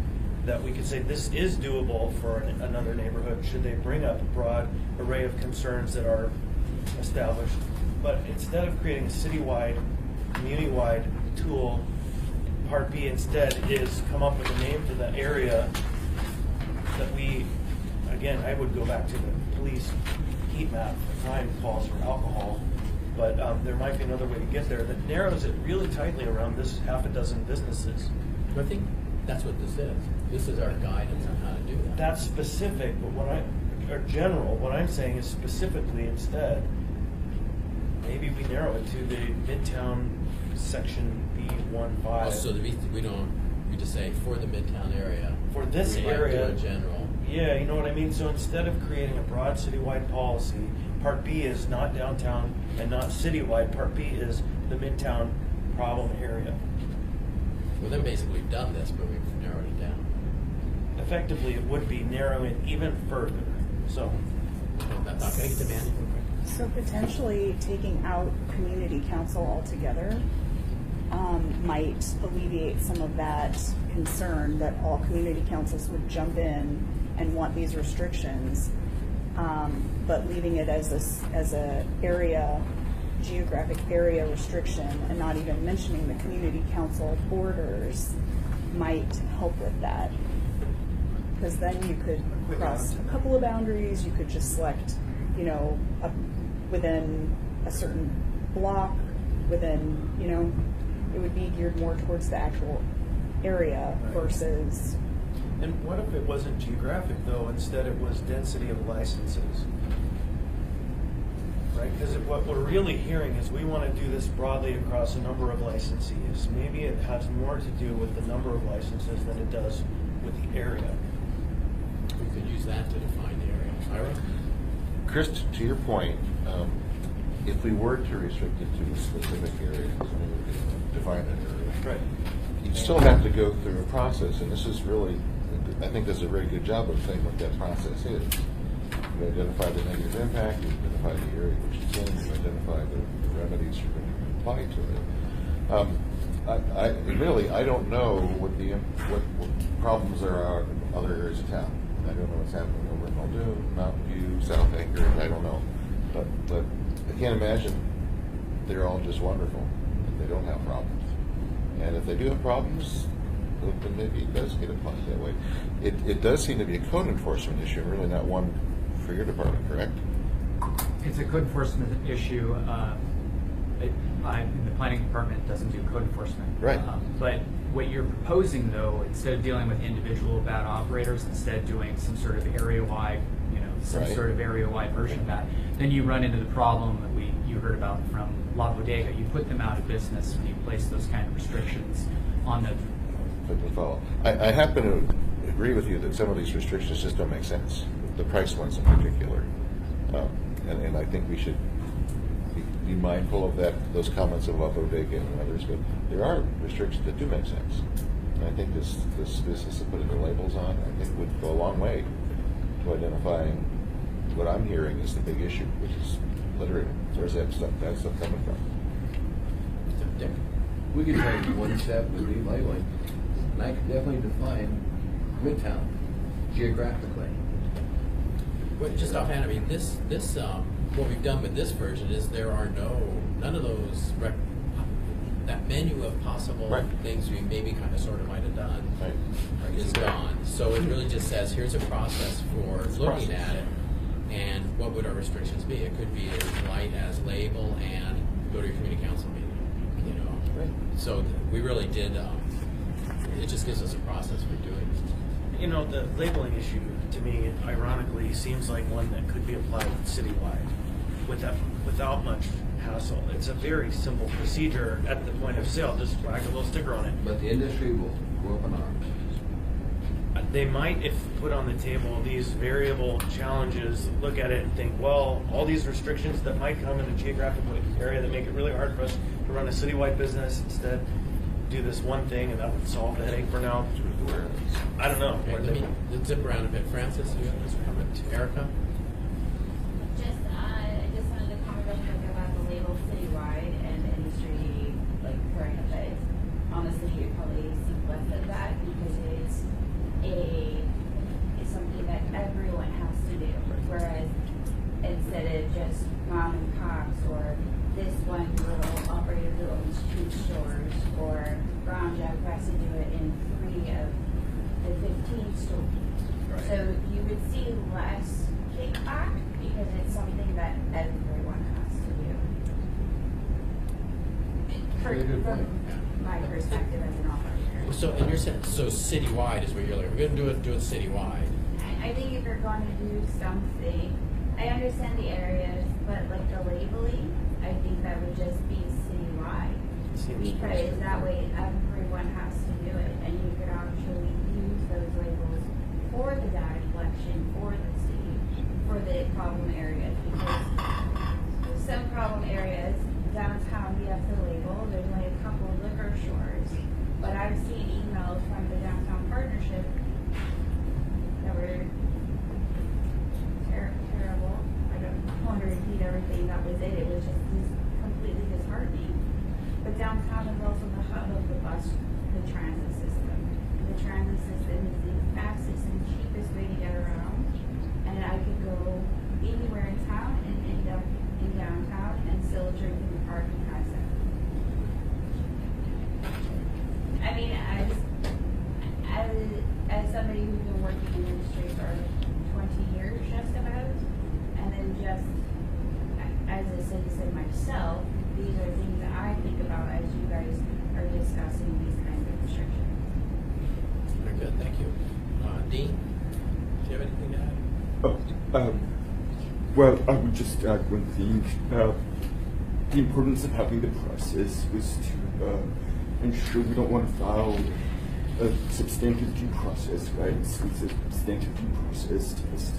that we could say this is doable for another neighborhood should they bring up a broad array of concerns that are established. But instead of creating a citywide, community-wide tool, Part B instead is come up with a name for the area that we, again, I would go back to the police heat map, crime calls for alcohol, but there might be another way to get there that narrows it really tightly around this half a dozen businesses. I think that's what this is. This is our guidance on how to do that. That's specific, but or general, what I'm saying is specifically instead, maybe we narrow it to the Midtown section B15. So we just say for the Midtown area. For this we might area, do a general. Yeah, you know what I mean? So instead of creating a broad citywide policy, Part B is not downtown and not citywide. Part B is the Midtown problem area. Well, then basically we've done this, but we've narrowed it down. Effectively, it would be narrowing it even further. So, that's not going to get demanding. So potentially taking out community council altogether might alleviate some of that concern that all community councils would jump in and want these restrictions, but leaving it as a geographic area restriction and not even mentioning the community council borders might help with that. Because then you could cross a couple of boundaries, you could just select, within a certain block within, you know, it would be geared more towards the actual area Right. versus, And what if it wasn't geographic though, instead it was density of licenses? Right, because what we're really hearing is we want to do this broadly across a number of licensees. Maybe it has more to do with the number of licenses than it does with the area. We could use that to define the area. Ira? Chris, to your point, if we were to restrict it to a specific area, define an area, Right. you'd still have to go through a process, and this is really, I think does a very good job of saying what that process is. You identify the negative impact, you identify the area which it's in, you identify the remedies you're going to apply to it. I don't know what problems there are in other areas of town. I don't know what's happening over in Muldoon, Mountain View, South Anchorage, I don't know. But I can't imagine they're all just wonderful, if they don't have problems. And if they do have problems, then maybe it does get applied that way. It does seem to be a code enforcement issue, really not one for your department, correct? It's a code enforcement issue. The planning department doesn't do code enforcement. Right. But what you're proposing, though, instead of dealing with individual bad operators, instead doing some sort of area-wide, some Right. sort of area-wide version of that, then you run into the problem that you heard about from La Bodega. You put them out of business when you place those kind of restrictions on them. Quickly follow. I happen to agree with you that some of these restrictions just don't make sense. The price ones in particular, and I think we should be mindful of those comments of La Bodega and others. But there are restrictions that do make sense, and I think this business of putting the labels on, I think, would go a long way to identifying what I'm hearing is the big issue, which is littering. Where's that stuff coming from? Dick? We could take one step with the labeling, and I could definitely define Midtown geographically. Well, just offhand, I mean, this what we've done with this version is there are none of those that menu of possible Right. things we maybe kind of sort of might have done Right. is gone. So it really just says here's a process for looking process. at it, and what would our restrictions be? It could be as light as label and go to your community council meeting. Right. So we really did. It just gives us a process for doing it. The labeling issue, to me, ironically, seems like one that could be applied citywide without much hassle. It's a very simple procedure at the point of sale. Just whack a little sticker on it. But the industry will go up in arms. They might, if put on the table, these variable challenges, look at it and think, well, all these restrictions that might come in a geographic area that make it really hard for us to run a citywide business, instead do this one thing and that would solve the headache for now. I don't know. Okay, let me zip around a bit. Francis, do you have this comment? Erica? I just wanted to comment real quick about the label citywide and the industry current effect. Honestly, it probably seems less than that because it's something that everyone has to do. Whereas instead of just mom and pops or this one little operator who owns 2 stores or Brown Jack who has to do it in 3 of the 15 stores. Right. So you would see less kickback because it's something that everyone has to do. Very good point. From my perspective as an operator. So, and you're saying, so citywide is what you're like, we're going to do it citywide. I think if you're going to do something, I understand the areas, but like the labeling, I think that would just be citywide. Because that way everyone has to do it, and you could actually use those labels for the data collection for the city, for the problem areas. Because some problem areas, downtown, we have to label, there's only a couple of liquor stores. But I've seen emails from the downtown partnership that were terrible. I don't want to repeat everything that was it. It was just completely disheartening. But downtown is also the hub of the transit system. The transit system is the fastest and cheapest way to get around. And I could go anywhere in town and end up in downtown and still drink in the parking process. I mean, as somebody who's been working in the industry for 20 years just about, and then just as a citizen myself, these are things that I think about as you guys are discussing these kinds of restrictions. Very good, thank you. Dean, do you have anything to add? Well, I would just add one thing. The importance of having the process was to ensure we don't want to file a substantive due process, right? So it's a substantive due process test,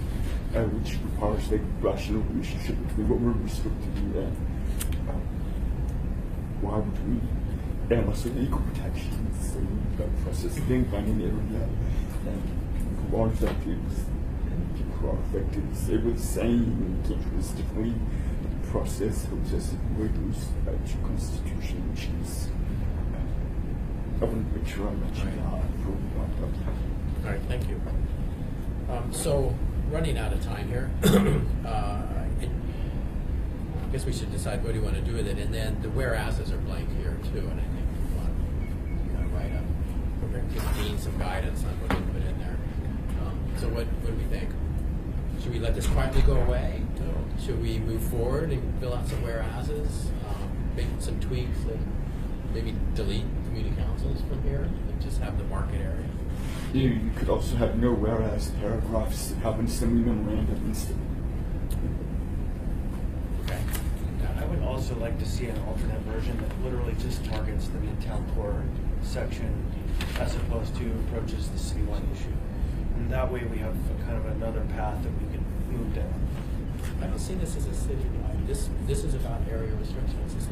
which requires like rational relationship between what we're restricting and why would we, and also equal protections. So we've got process thing by an area, and people are affected, and people are affected. So it was saying characteristically, the process helps us avoid those to Constitution, which is I want to make sure I mention that. All right, thank you. So, running out of time here, I guess we should decide what do you want to do with it, and then the whereases are blank here too, and I think we want to write up, we're going to give Dean some guidance on what to put in there. So what do we think? Should we let this quietly go away? Should we move forward and fill out some whereases, make some tweaks, and maybe delete community councils from here and just have the market area? You could also have no whereas paragraphs that have an assembly memorandum instead. Okay. I would also like to see an alternate version that literally just targets the Midtown core section as opposed to approaches the citywide issue. And that way we have kind of another path that we can move down. I don't see this as a citywide. This is about area restrictions. It's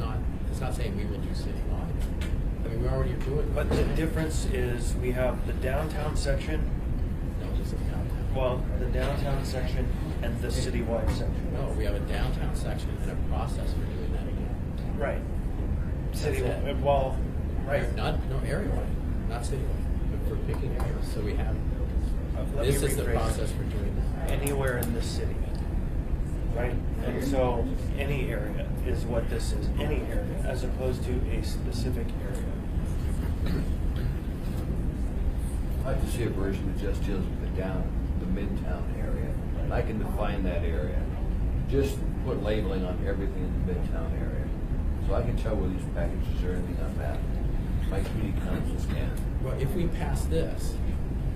not saying we will do citywide. I mean, we already are doing. But the difference is we have the downtown section. No, just the downtown. Well, the downtown section and the citywide section. No, we have a downtown section and a process for doing that again. Right. Citywide. City. Well, right. No area-wide, not citywide, but for picking areas. So we have. Let me This is the rephrase. process for doing that. Anywhere in the city. Right? And so any area is what this is, any area, as opposed to a specific area. I'd like to see a version that just deals with the Midtown area. And I can define that area. Just put labeling on everything in the Midtown area. So I can tell where these packages are, anything on that. My community councils can. Well, if we pass this,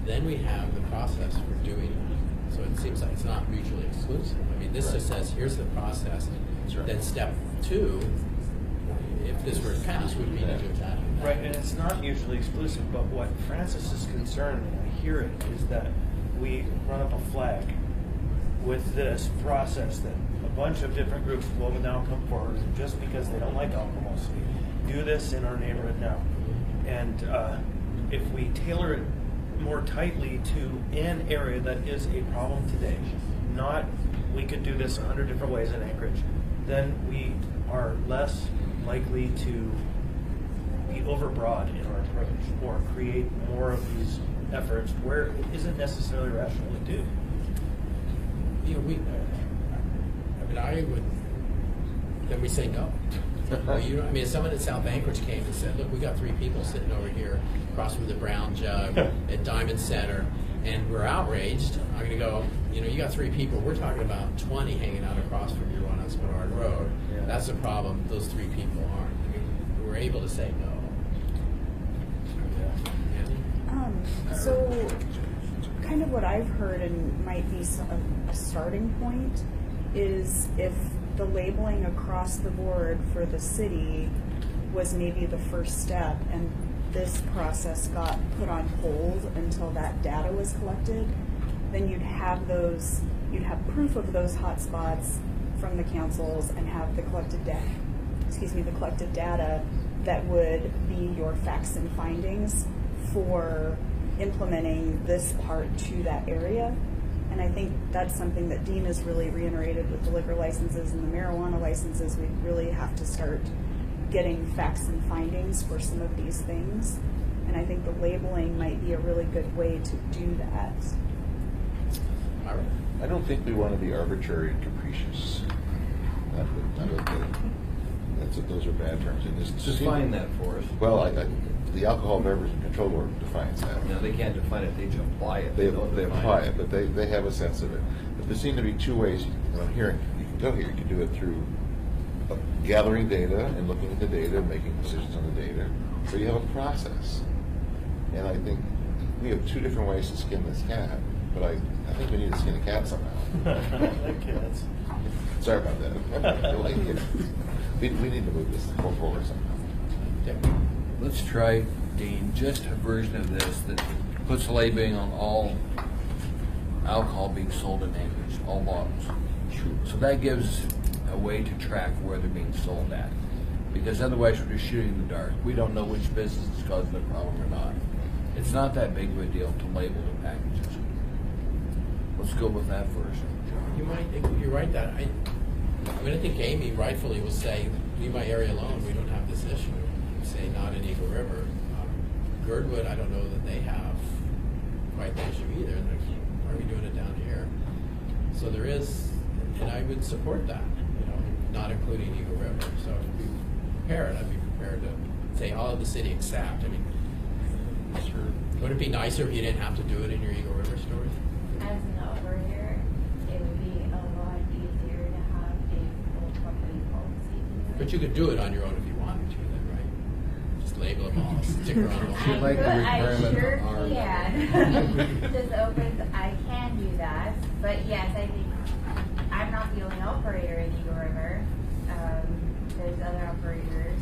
then we have the process for doing it. So it seems like it's not mutually exclusive. I mean, this just says, here's the process. Then step 2, if this were passed, would be to do that. Right, and it's not mutually exclusive, but what Francis is concerned, when I hear it, is that we run up a flag with this process that a bunch of different groups will now come forward just because they don't like alcohol. So we do this in our neighborhood now. And if we tailor it more tightly to an area that is a problem today, not we could do this 100 different ways in Anchorage, then we are less likely to be overbroad in our approach or create more of these efforts where it isn't necessarily rational to do. You know, I would, then we say no. Well, I mean, if someone at South Anchorage came and said, look, we got 3 people sitting over here across from the Brown Jug at Diamond Center, and we're outraged, I'm going to go, you got 3 people. We're talking about 20 hanging out across from you on Spinard Road. Yeah. That's the problem. Those 3 people aren't. I mean, we're able to say no. So, kind of what I've heard and might be a starting point is if the labeling across the board for the city was maybe the first step and this process got put on hold until that data was collected, then you'd have proof of those hotspots from the councils and have the collected data that would be your facts and findings for implementing this part to that area. And I think that's something that Dean has really reiterated with the liquor licenses and the marijuana licenses. We really have to start getting facts and findings for some of these things. And I think the labeling might be a really good way to do that. I don't think we want to be arbitrary and capricious. Those are bad terms. Define that for us. Well, the Alcohol Beverage Control Board defines that. No, they can't define it. They just apply it. They apply it, but they have a sense of it. But there seem to be 2 ways. I'm hearing you can go here. You can do it through gathering data and looking at the data, making decisions on the data, or you have a process. And I think we have two different ways to skin this cat, but I think we need to skin a cat somehow. Kids. Sorry about that. I like it. We need to move this forward somehow. Let's try, Dean, just a version of this that puts labeling on all alcohol being sold in Anchorage, all bottles. So that gives a way to track where they're being sold at. Because otherwise we're just shooting in the dark. We don't know which business is causing the problem or not. It's not that big of a deal to label the packages. Let's go with that first. You might think, you're right that, I think Amy rightfully will say, leave my area alone, we don't have this issue. Say not in Eagle River. Girdwood, I don't know that they have quite the issue either. Like, why are we doing it down here? So there is, and I would support that, not including Eagle River. So I'd be prepared to say all of the city except. I mean, sure. Would it be nicer if you didn't have to do it in your Eagle River stores? As an operator, it would be a lot easier to have a full company policy. But you could do it on your own if you wanted to, then, right? Just label them all, sticker on them. I sure can. Just opens, I can do that. But yes, I think I'm not the only operator in Eagle River. There's other operators,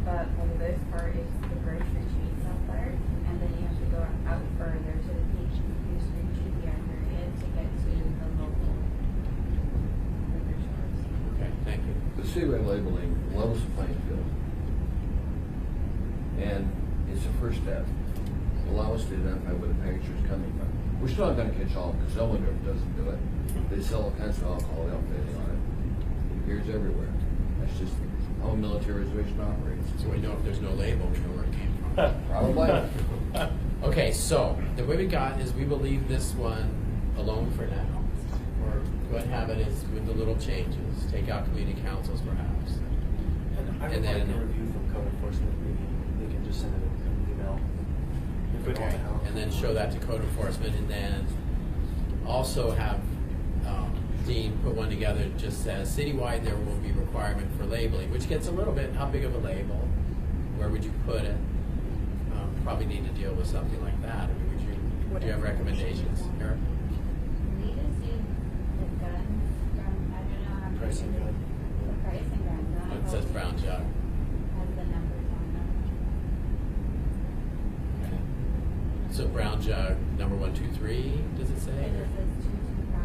but for the most part, it's the grocery chains out there, and then you have to go out further to the Peach Street to the area to get to the local liquor stores. Okay, thank you. The citywide labeling levels the playing field. And it's a first step. Allow us to identify where the package is coming from. We're still not going to catch all because no one ever doesn't do it. They sell all kinds of alcohol, they don't pay anything on it. It appears everywhere. That's just how a military reservation operates. So we know if there's no label, we know where it came from. Probably. Okay, so the way we got is we will leave this one alone for now. Or go ahead and have it as with the little changes. Take out community councils perhaps. I would like a review from code enforcement. Maybe they can just send it an email. If we don't Okay, know. and then show that to code enforcement, and then also have Dean put one together that just says citywide there will be requirement for labeling, which gets a little bit, how big of a label? Where would you put it? Probably need to deal with something like that. I mean, do you have recommendations, Eric? We just use the guns from, I don't know how much. Pricing gun. The pricing guns. not It says how brown jug. Has the numbers on them. So brown jug, number 1, 2, 3, does it say? It or- says 225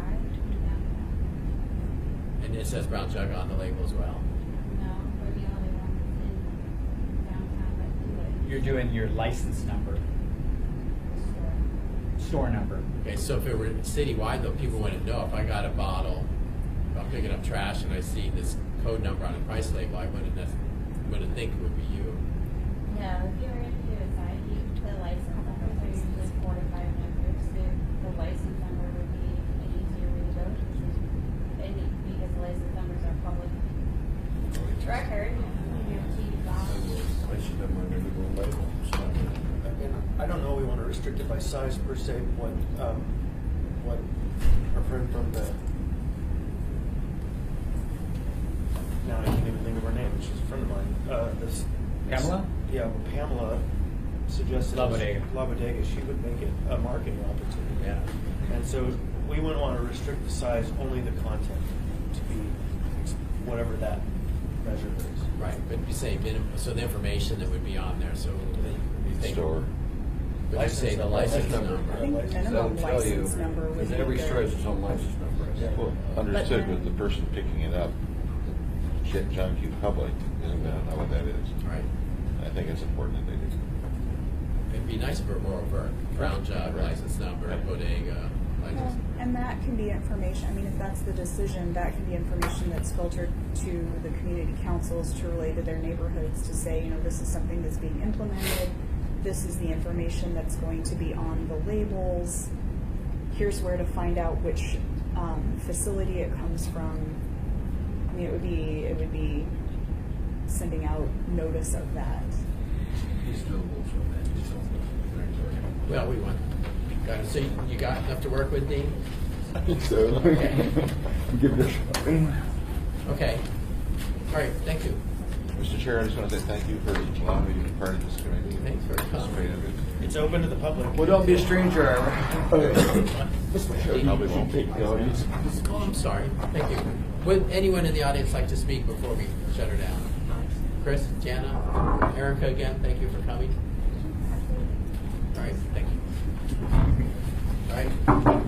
downtown. And it says brown jug on the label as well. No, we're the only ones in downtown that do it. You're doing your license number, store number. Okay, so if it were citywide though, people wouldn't know. If I got a bottle, if I'm picking up trash and I see this code number on the price label, I wouldn't think it would be you. No, if you were to do a side, the license numbers are usually 4 to 5 numbers. The license number would be an easier way to go because the license numbers are public record. License number on every little label. I don't know, we want to restrict it by size per se, what our friend from the, now I can't even think of her name, she's a friend of mine, this. Pamela? Yeah, Pamela suggested. La Bodega. La Bodega, she would make it a marketing opportunity. Yeah. And so we wouldn't want to restrict the size, only the content to be whatever that measure is. Right, but you say minimum, so the information that would be on there, so you think. Store. Would you say the license number? I think minimum That'll tell you, license number would because be every good. store has its own license number. Well, understood, but the person picking it up, John Q. Public, isn't going to know what that is. Right. I think it's important that they do. It'd be nice if it were more overt. Brown jug, license number, bodega, license. Well, and that can be information, I mean, if that's the decision, that can be information that's filtered to the community councils to relay to their neighborhoods to say, this is something that's being implemented. This is the information that's going to be on the labels. Here's where to find out which facility it comes from. I mean, it would be sending out notice of that. He's doable from that. He's doable. Well, we want, got it. So you got enough to work with, Dean? I think so. Okay. Give it a shot. Okay. All right, thank you. Mr. Chair, I just want to say thank you for allowing me to be part of this committee. Thanks for coming. Participate in it. It's open to the public. Well, don't be a stranger, Ira. Mr. Chair, Probably you won't. should take the audience. Oh, I'm sorry. Thank you. Would anyone in the audience like to speak before we shut her down? Chris, Jana, Erica, again, thank you for coming. All right, thank you. All right.